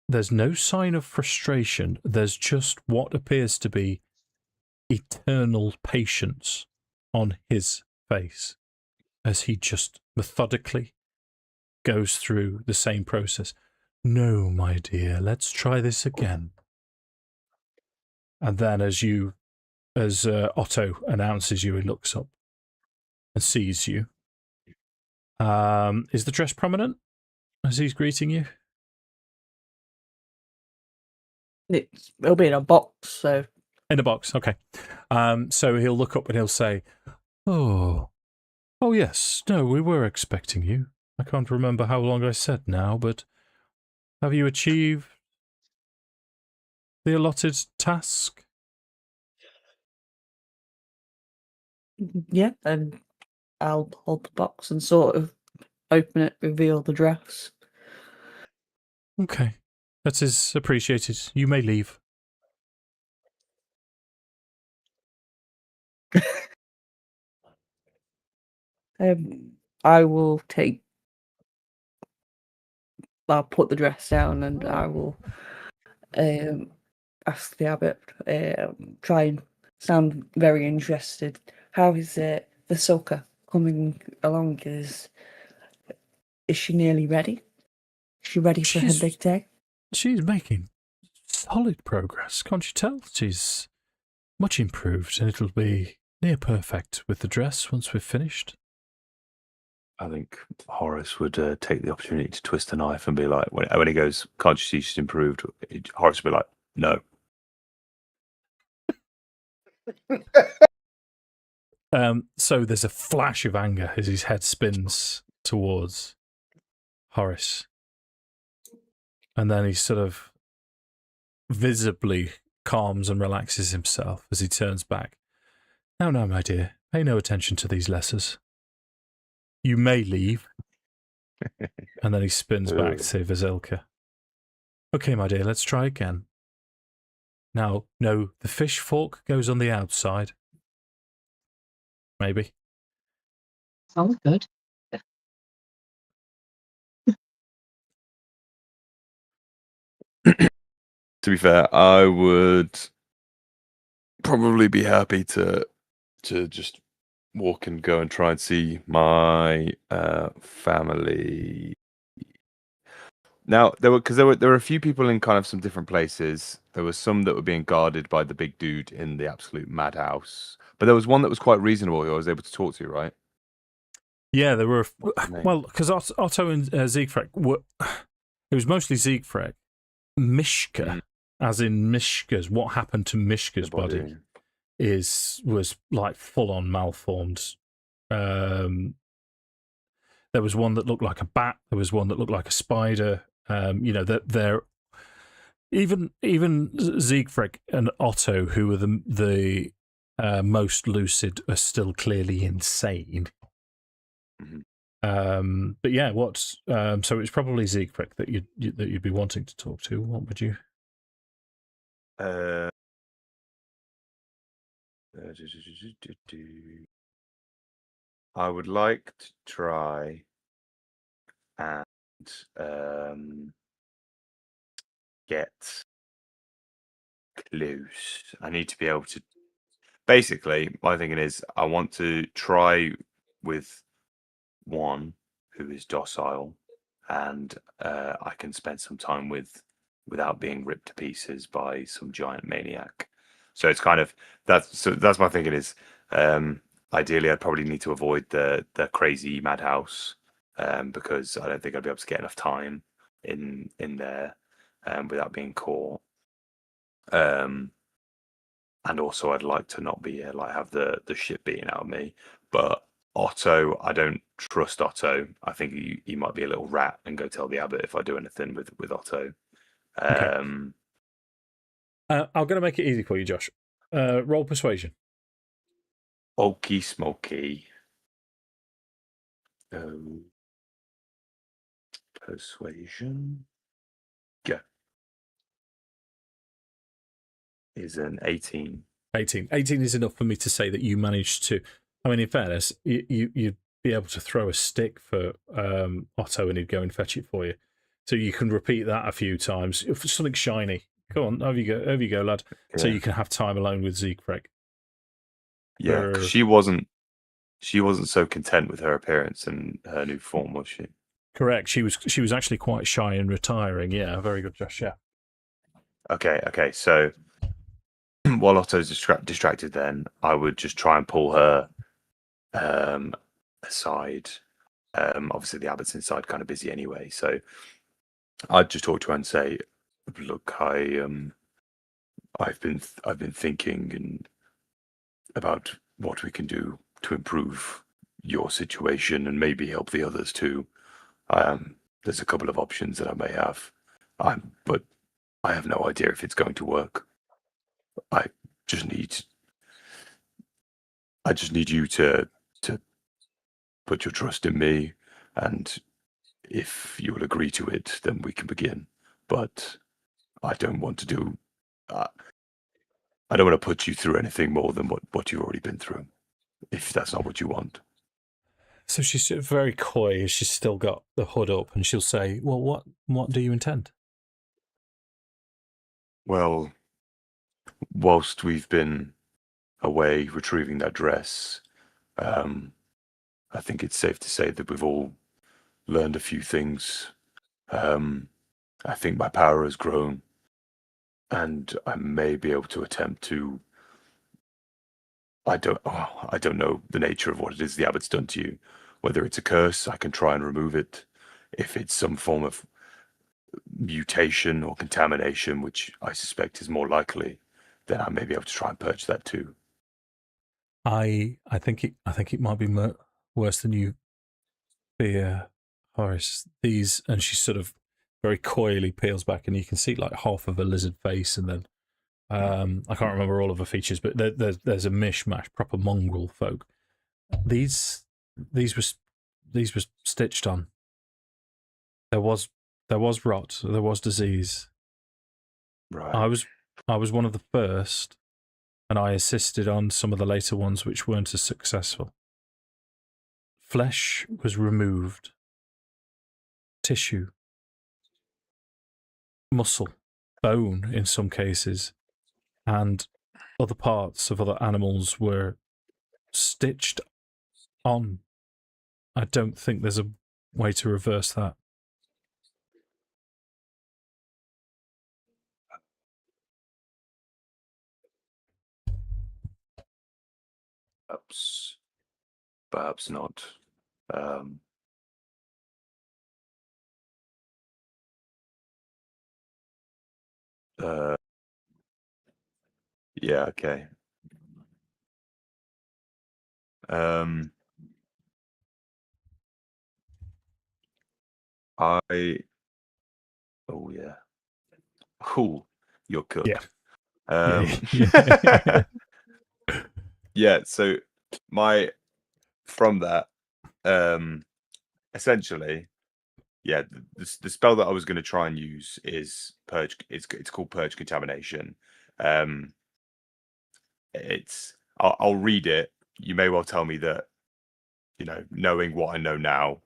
There's no sign of frustration. There's just what appears to be eternal patience on his face as he just methodically goes through the same process. No, my dear, let's try this again. And then as Otto announces you, he looks up and sees you. Is the dress prominent as he's greeting you?
It'll be in a box, so.
In a box, okay. So he'll look up and he'll say, Oh, yes, no, we were expecting you. I can't remember how long I said now, but have you achieved the allotted task?
Yeah, and I'll hold the box and sort of open it, reveal the dress.
Okay, that is appreciated. You may leave.
I will take. I'll put the dress down and I will ask the abbot. Try and sound very interested. How is the Soka coming along? Is she nearly ready? Is she ready for her big day?
She's making solid progress. Can't you tell? She's much improved, and it'll be near perfect with the dress once we've finished.
I think Horace would take the opportunity to twist a knife and be like, when he goes, "Can't you see she's improved?" Horace would be like, "No."
So there's a flash of anger as his head spins towards Horace. And then he sort of visibly calms and relaxes himself as he turns back. No, my dear. Pay no attention to these lessers. You may leave. And then he spins back to Vasilka. Okay, my dear, let's try again. Now, no, the fish fork goes on the outside. Maybe.
Sounds good.
To be fair, I would probably be happy to just walk and go and try and see my family. Now there were a few people in kind of some different places. There were some that were being guarded by the big dude in the absolute madhouse, but there was one that was quite reasonable who I was able to talk to. Right?
Yeah, there were.
What's his name?
Well, because Otto and Siegfried were. It was mostly Siegfried. Mishka, as in Mishka's. What happened to Mishka's body was like full on malformed. There was one that looked like a bat. There was one that looked like a spider. That they're even Siegfried and Otto, who were the most lucid, are still clearly insane. But yeah, so it's probably Siegfried that you'd be wanting to talk to. What would you?
I would like to try and get close. I need to be able to. Basically, my thinking is I want to try with one who is docile, and I can spend some time without being ripped to pieces by some giant maniac. So it's kind of that's my thinking is ideally I'd probably need to avoid the crazy madhouse because I don't think I'd be able to get enough time in there without being caught. And also I'd like to not be have the shit beaten out of me. But Otto, I don't trust Otto. I think he might be a little rat and go tell the abbot if I do anything with Otto.
Okay. I'm going to make it easy for you, Josh. Roll persuasion.
Okie smoky. Persuasion. Yeah. Is an 18.
18 is enough for me to say that you managed to. I mean, in fairness, you'd be able to throw a stick for Otto and he'd go and fetch it for you. So you can repeat that a few times. If it's something shiny, go on, over you go, lad. Yeah. So you can have time alone with Siegfried.
Yeah, 'cause she wasn't so content with her appearance and her new form, was she?
Correct. She was actually quite shy and retiring. Yeah, very good, Josh. Yeah.
Okay. So while Otto's distracted, then I would just try and pull her aside. Obviously, the abbot's inside, kind of busy anyway. So I'd just talk to her and say, "Look, I've been thinking about what we can do to improve your situation and maybe help the others too. There's a couple of options that I may have, but I have no idea if it's going to work. I just need you to put your trust in me, and if you will agree to it, then we can begin. But I don't want to do. I don't want to put you through anything more than what you've already been through, if that's not what you want."
So she's very coy. She's still got the hood up, and she'll say, "Well, what do you intend?"
Well, whilst we've been away retrieving that dress, I think it's safe to say that we've all learned a few things. I think my power has grown, and I may be able to attempt to. I don't know the nature of what it is the abbot's done to you. Whether it's a curse, I can try and remove it. If it's some form of mutation or contamination, which I suspect is more likely, then I may be able to try and purge that too.
I think it might be worse than you fear, Horace. These, and she sort of very coyly peels back, and you can see like half of a lizard face, and then I can't remember all of her features, but there's a mishmash, proper mongrel folk. These were stitched on. There was rot. There was disease.
Right.
I was one of the first, and I assisted on some of the later ones which weren't as successful. Flesh was removed, tissue, muscle, bone in some cases, and other parts of other animals were stitched on. I don't think there's a way to reverse that.
Perhaps not. Yeah, okay. Oh yeah. Oh, you're cooked.
Yeah.
Yeah, so from that, essentially, yeah, the spell that I was going to try and use is purge. It's called purge contamination. I'll read it. You may well tell me that, knowing what I know now,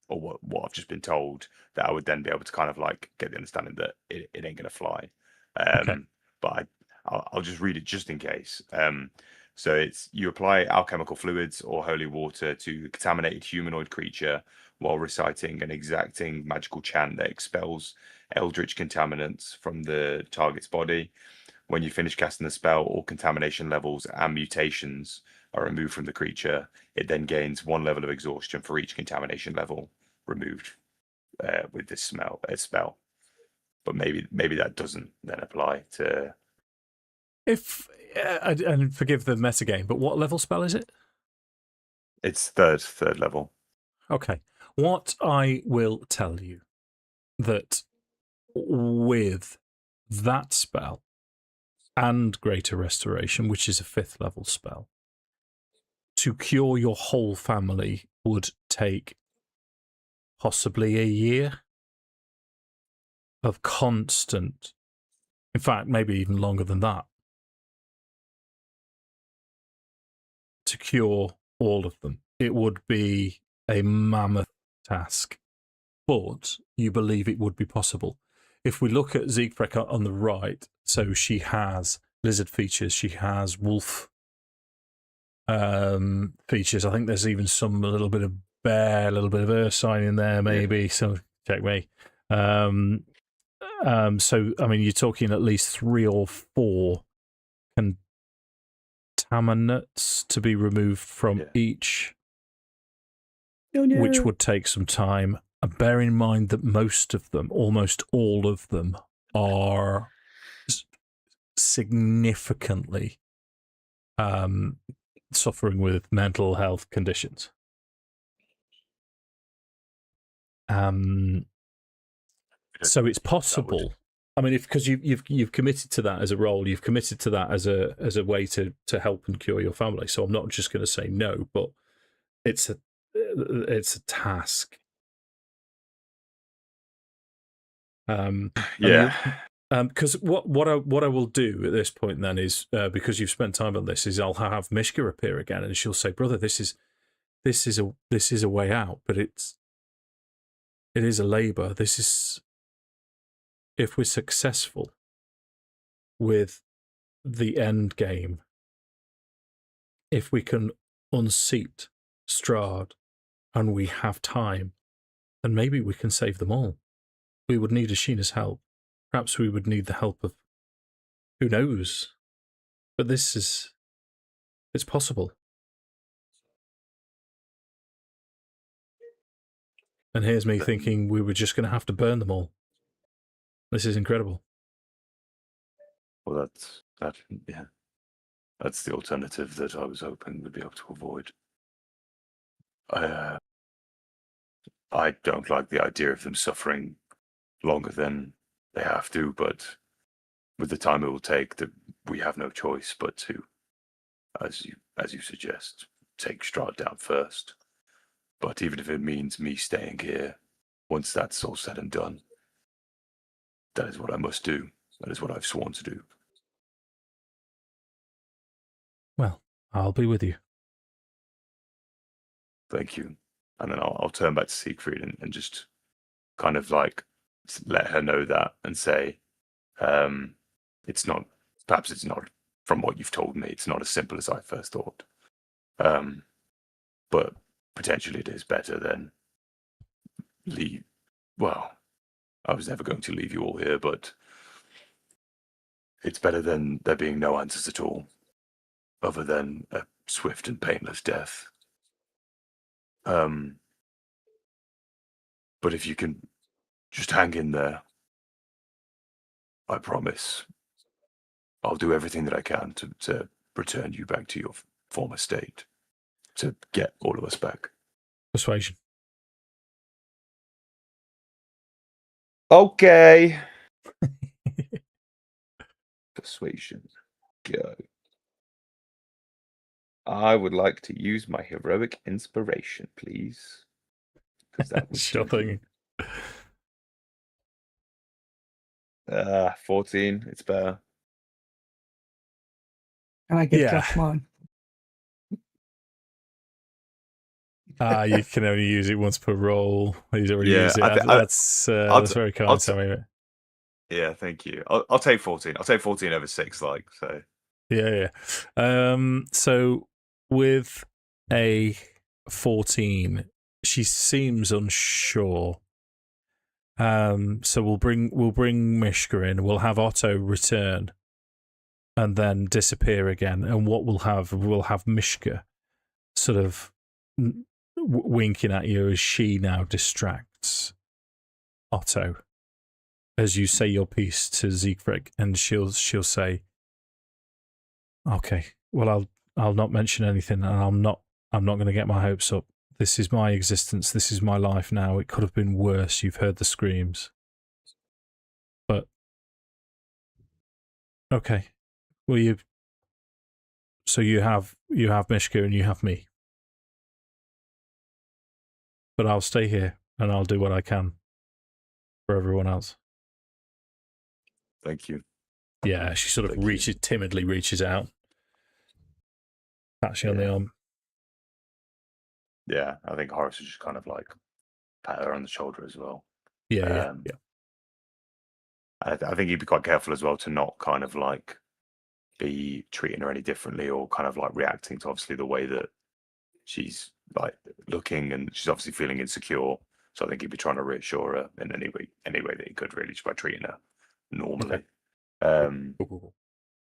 or what I've just been told, that I would then be able to kind of like get the understanding that it ain't going to fly.
Okay.
But I'll just read it just in case. So it's, you apply alchemical fluids or holy water to a contaminated humanoid creature while reciting an exacting magical chant that expels eldritch contaminants from the target's body. When you finish casting the spell, all contamination levels and mutations are removed from the creature. It then gains 1 level of exhaustion for each contamination level removed with this spell. But maybe that doesn't then apply to.
And forgive the metagame, but what level spell is it?
It's third level.
Okay. What I will tell you, that with that spell and Greater Restoration, which is a 5th level spell, to cure your whole family would take possibly a year of constant, in fact, maybe even longer than that, to cure all of them. It would be a mammoth task, but you believe it would be possible. If we look at Siegfried on the right, so she has lizard features, she has wolf features. I think there's even a little bit of bear, a little bit of Ursine in there, maybe. Yeah. So check me. So I mean, you're talking at least 3 or 4 contaminants to be removed from each, which would take some time. Bear in mind that most of them, almost all of them, are significantly suffering with mental health conditions. So it's possible. I mean, because you've committed to that as a role, you've committed to that as a way to help and cure your family. So I'm not just going to say no, but it's a task. Because what I will do at this point then is, because you've spent time on this, is I'll have Mishka appear again, and she'll say, "Brother, this is this is a way out, but it is a labour. This is, if we're successful with the end game, if we can unseat Strahd and we have time, then maybe we can save them all. We would need Ashina's help. Perhaps we would need the help of, who knows? But it's possible. And here's me thinking we were just going to have to burn them all. This is incredible.
Well, yeah. That's the alternative that I was hoping we'd be able to avoid. I don't like the idea of them suffering longer than they have to, but with the time it will take, that we have no choice but to, as you suggest, take Strahd down first. But even if it means me staying here, once that's all said and done, that is what I must do. That is what I've sworn to do.
Well, I'll be with you.
Thank you. And then I'll turn back to Siegfried and just kind of like let her know that and say, perhaps it's not, from what you've told me, it's not as simple as I first thought. But potentially it is better than leave. Well, I was never going to leave you all here, but it's better than there being no answers at all, other than a swift and painless death. But if you can just hang in there, I promise I'll do everything that I can to return you back to your former state, to get all of us back.
Persuasion.
Okay. Persuasion. Go. I would like to use my heroic inspiration, please. Because that was
Sure thing.
14. It's better.
Can I give
Yeah.
Josh mine?
You can only use it once per roll. He's already
Yeah,
used it. That's very kind, Sammi.
Yeah, thank you. I'll take 14. I'll take 14 over 6, so.
Yeah. So with a 14, she seems unsure. So we'll bring Mishka in. We'll have Otto return, and then disappear again. And what we'll have Mishka sort of winking at you as she now distracts Otto as you say your piece to Siegfried, and she'll say, "Okay, well, I'll not mention anything, and I'm not going to get my hopes up. This is my existence. This is my life now. It could have been worse. You've heard the screams, but okay. Well, you have Mishka and you have me, but I'll stay here and I'll do what I can for everyone else."
Thank you.
Yeah, she sort of timidly reaches out, pats you on the arm.
Yeah, I think Horace is just kind of like pat her on the shoulder as well.
Yeah.
I think he'd be quite careful as well to not kind of like be treating her any differently, or kind of like reacting to obviously the way that she's like looking, and she's obviously feeling insecure. So I think he'd be trying to reassure her in any way that he could, really, just by treating her normally.
Okay.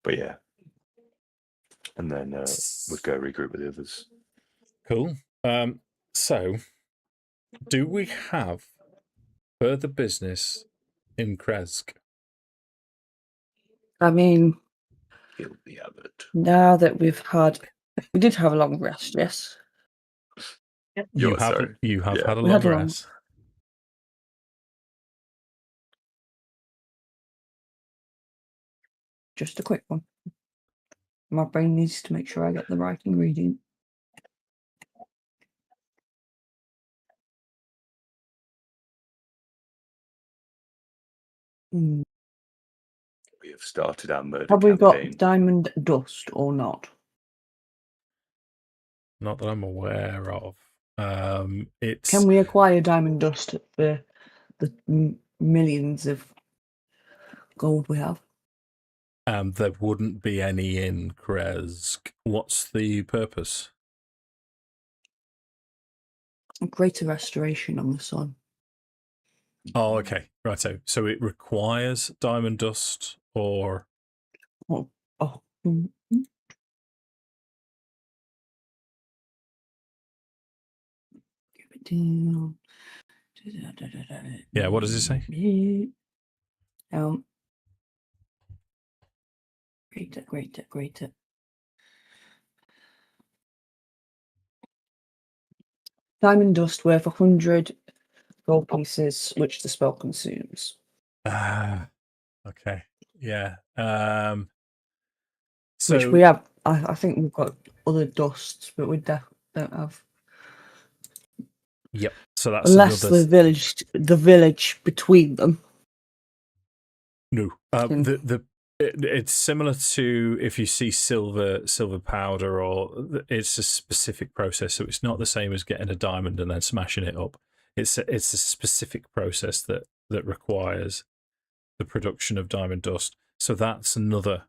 But yeah, and then we'd go regroup with the others.
Cool. So, do we have further business in Kresk?
I mean,
He'll be Abbott.
now that we did have a long rest, yes.
Yep.
You have had a
We
long
had a long-
rest.
Just a quick one. My brain needs to make sure I get the right ingredient.
We have started our murder
Have we
campaign.
got diamond dust or not?
Not that I'm aware of. It's
Can we acquire diamond dust for the millions of gold we have?
there wouldn't be any in Kresk. What's the purpose?
A greater restoration on the sun.
Oh, okay. Right. So it requires diamond dust or
Oh, down.
yeah, what does it say?
Greater. Diamond dust worth 100 gold pieces, which the spell consumes.
Ah, okay. Yeah. So
Which we have. I think we've got other dusts, but we don't have.
yep. So that's
Unless
another
the village between them.
no. It's similar to if you see silver powder, or it's a specific process. So it's not the same as getting a diamond and then smashing it up. It's a specific process that requires the production of diamond dust. So that's another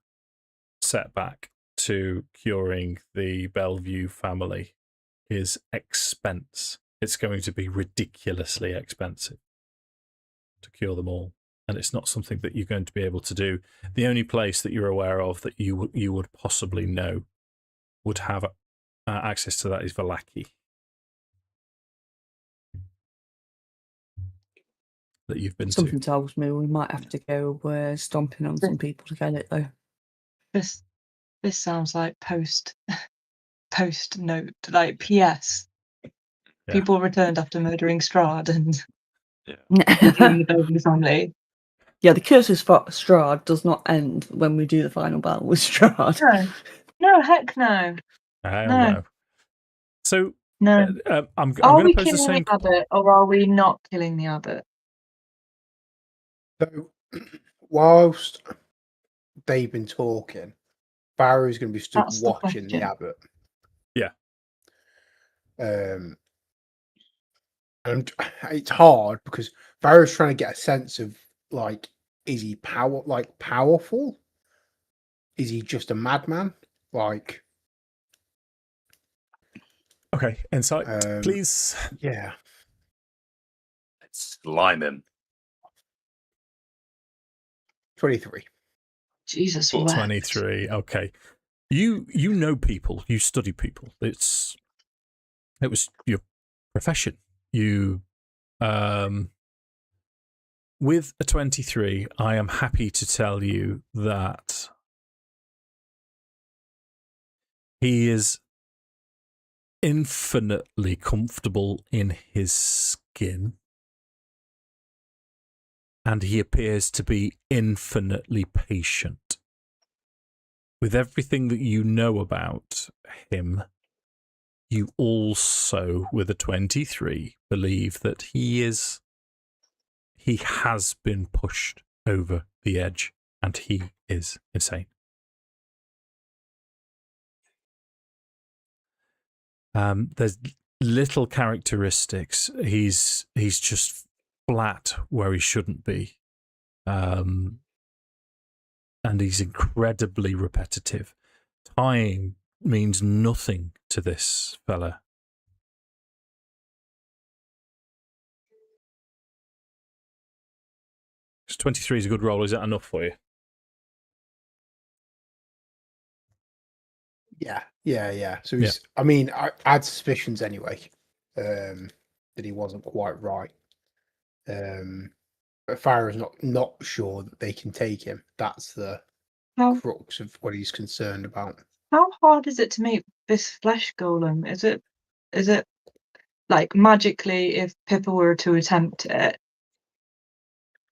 setback to curing the Belview family is expense. It's going to be ridiculously expensive to cure them all. And it's not something that you're going to be able to do. The only place that you're aware of that you would possibly know would have access to that is Vallaki. That you've been
Something
to.
tells me we might have to go stomping on some people to get it, though.
This sounds like post note, like PS.
Yeah.
People returned after murdering Strahd and
Yeah.
killing the Belview family.
Yeah, the curse of Strahd does not end when we do the final battle with Strahd.
No, heck no.
I
No.
don't know. So
No.
I'm
Are
going
we
to pose the
killing
same.
the abbot, or are we not killing the abbot?
So, whilst they've been talking, Farrow's going to be stood
That's the
watching the
question.
abbot.
Yeah.
And it's hard because Farrow's trying to get a sense of like, is he powerful? Is he just a madman? Like,
Okay, insight, please.
yeah,
Let's slime him.
23.
Jesus,
Well,
wept.
23. Okay. You know people, you study people. It was your profession. You with a 23, I am happy to tell you that he is infinitely comfortable in his skin, and he appears to be infinitely patient. With everything that you know about him, you also, with a 23, believe that he has been pushed over the edge, and he is insane. There's little characteristics. He's just flat where he shouldn't be. And he's incredibly repetitive. Time means nothing to this fella. Because 23 is a good roll. Is that enough for you?
Yeah. So he's, I mean, I had suspicions anyway, that he wasn't quite right. But Farrow's not sure that they can take him. That's the crux of what he's concerned about.
How hard is it to make this flesh golem? Is it like magically, if Pippa were to attempt it,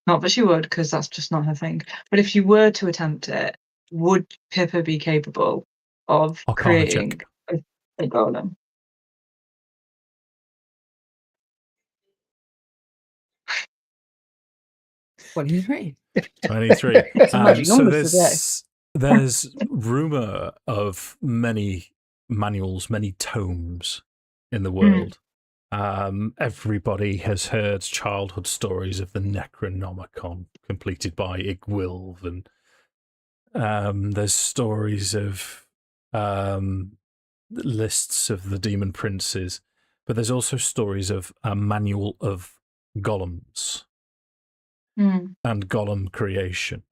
not that she would, because that's just not her thing, but if she were to attempt it, would Pippa be capable of
Arcana
creating
check.
a golem?
What do you mean?
23.
It's a magic
So
number today.
there's rumour of many manuals, many tomes in the world. Everybody has heard childhood stories of the Necronomicon completed by Igwilv, and there's stories of lists of the demon princes, but there's also stories of a manual of golems and golem creation.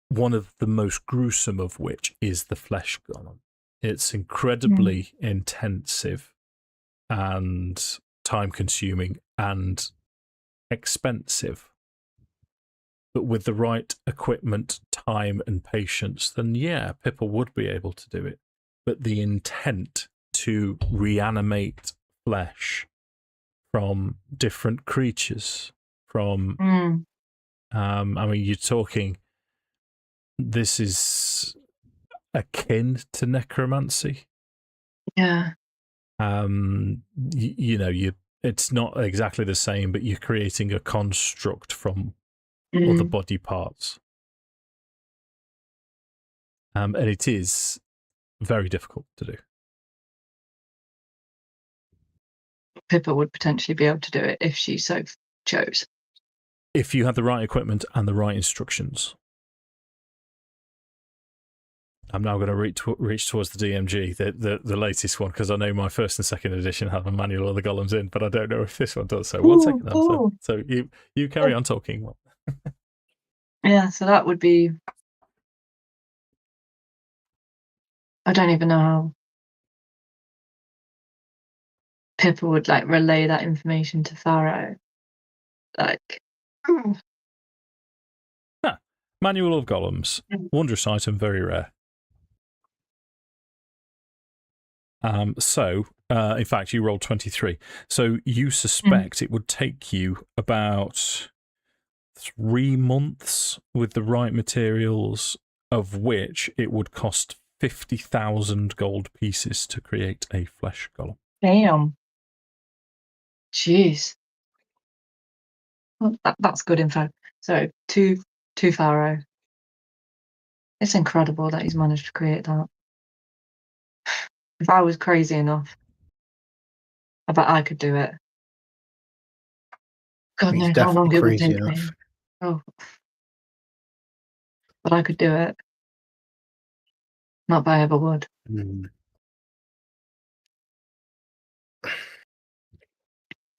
One of the most gruesome of which is the flesh golem. It's incredibly intensive and time-consuming and expensive. But with the right equipment, time, and patience, then yeah, Pippa would be able to do it. But the intent to reanimate flesh from different creatures, from, I mean, you're talking, this is akin to necromancy.
Yeah.
It's not exactly the same, but you're creating a construct from other body parts. And it is very difficult to do.
Pippa would potentially be able to do it if she so chose.
If you had the right equipment and the right instructions. I'm now going to reach towards the DMG, the latest one, because I know my first and second edition have a manual of the golems in, but I don't know if this one does. So 1 second. So you carry on talking.
Yeah, so that would be... I don't even know how Pippa would relay that information to Farrow.
Manual of golems. Wondrous item, very rare. In fact, you rolled 23. So you suspect it would take you about 3 months with the right materials, of which it would cost 50,000 gold pieces to create a flesh golem.
Damn. Jeez. Well, that's good info. So, to Farrow. It's incredible that he's managed to create that. If I was crazy enough, I bet I could do it. God knows how long it would take me. Oh. But I could do it. Not that I ever would.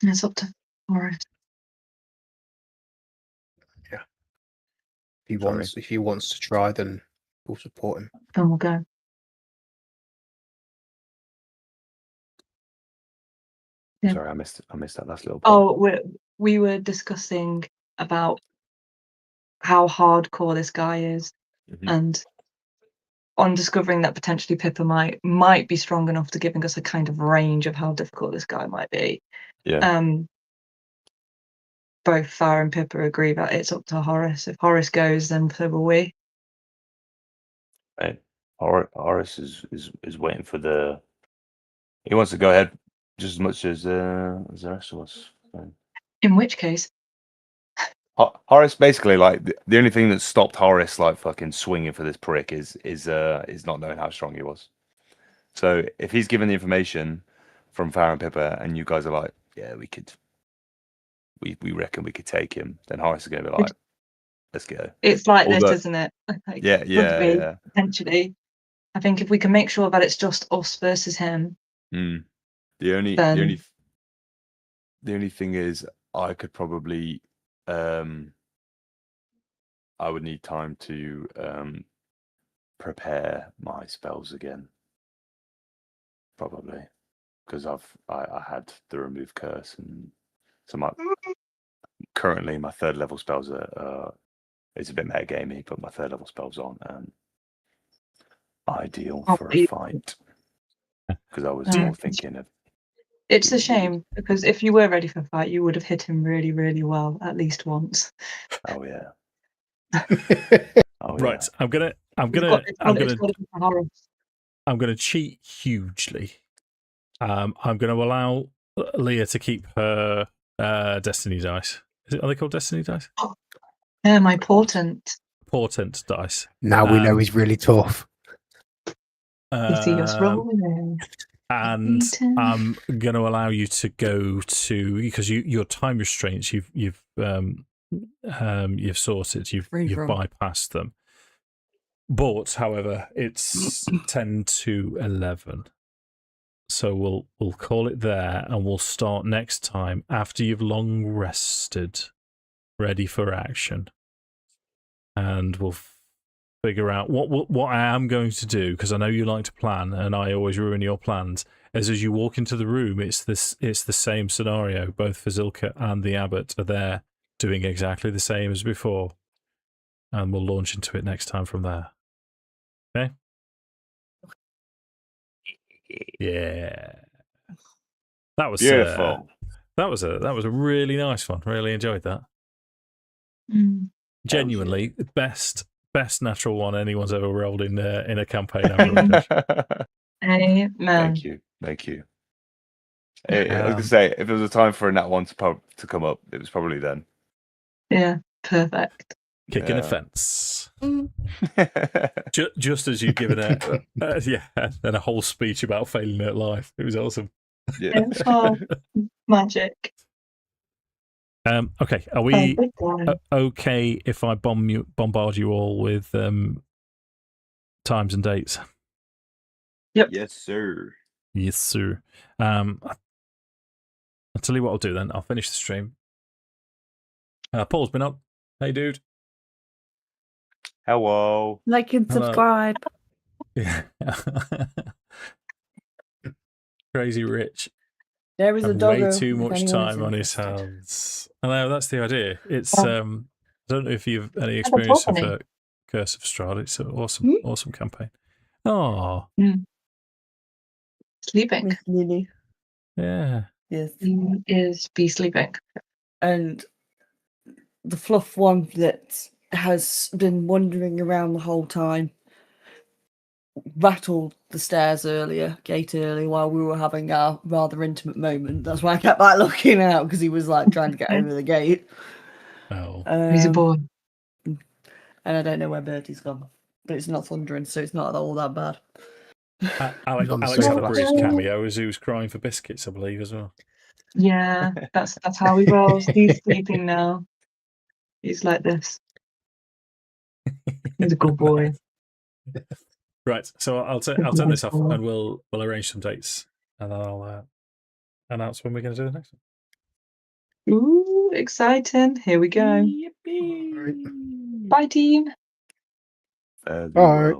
It's up to Horace.
Yeah. If he wants to try, then we'll support him.
Then we'll go. Yeah.
Sorry, I missed that last little part.
Oh, we were discussing about how hardcore this guy is, and on discovering that potentially Pippa might be strong enough to giving us a kind of range of how difficult this guy might be.
Yeah.
Both Farrah and Pippa agree that it's up to Horace. If Horace goes, then so will we.
Right. Horace is waiting for the. He wants to go ahead just as much as the rest of us. So.
In which case,
Horace basically the only thing that stopped Horace fucking swinging for this prick is not knowing how strong he was. So if he's given the information from Farrah and Pippa, and you guys are like, yeah, we we reckon we could take him, then Horace is going to be like, let's go.
It's this, isn't it?
Yeah.
Potentially, I think if we can make sure that it's just us versus him.
The only thing is, I could probably I would need time to prepare my spells again, probably, because I had the remove curse, and so currently my 3rd level spells are it's a bit metagamey, but my 3rd level spells aren't ideal for a fight, because I was more thinking of.
It's a shame, because if you were ready for a fight, you would have hit him really, really well at least once.
Oh yeah.
Right.
Yeah.
I'm gonna cheat hugely. I'm gonna allow Leah to keep her destiny dice. Are they called destiny dice?
Yeah, my portent
dice.
Now we know he's really tough.
You see us rolling.
And
Eating.
I'm going to allow you to go to, because your time restraints you've sorted, you've
Free from.
bypassed them. But however, it's 10 to 11. So we'll call it there, and we'll start next time after you've long rested, ready for action, and we'll figure out what I am going to do, because I know you like to plan, and I always ruin your plans. As you walk into the room, it's the same scenario. Both Fazilka and the abbot are there, doing exactly the same as before, and we'll launch into it next time from there. Okay. Yeah, that was
Beautiful.
That was a really nice one. Really enjoyed that. Genuinely, best natural one anyone's ever rolled in a campaign.
Amen.
Thank you. I was gonna say, if there was a time for a nat one to come up, it was probably then.
Yeah, perfect.
Kicking a fence. Just as you've given and a whole speech about failing at life. It was awesome.
Yeah.
Magic.
Okay, are we okay if I bombard you all with times and dates?
Yep.
Yes, sir.
Yes, sir. I'll tell you what I'll do then. I'll finish the stream. Paul's been up. Hey, dude.
Hello.
Like and
Hello.
subscribe.
Yeah. Crazy Rich.
There is a
Had
doggo.
way too
if
much
anyone is
time on his
interested.
hands. I know, that's the idea. It's
Yeah.
I don't know if you've any
Have a
experience of
balcony.
Curse of Strahd. It's an awesome campaign. Oh,
Sleeping.
Miss Lily.
yeah.
Yes.
Is be sleeping.
And the fluff one that has been wandering around the whole time rattled the gate earlier while we were having our rather intimate moment. That's why I kept like looking out, because he was like trying to get over the gate.
Oh.
He's a boy.
And I don't know where Bertie's gone, but it's not thundering, so it's not all that bad.
Alex
on the
had a
sofa.
brief cameo as he was crying for biscuits, I believe, as well.
Yeah, that's how he rolls. He's sleeping now. He's like this. He's a good boy.
Right, so I'll turn this off, and we'll arrange some dates, and then I'll announce when we're going to do the next one.
Ooh, exciting. Here we go.
Right.
Bye, team.
Bye.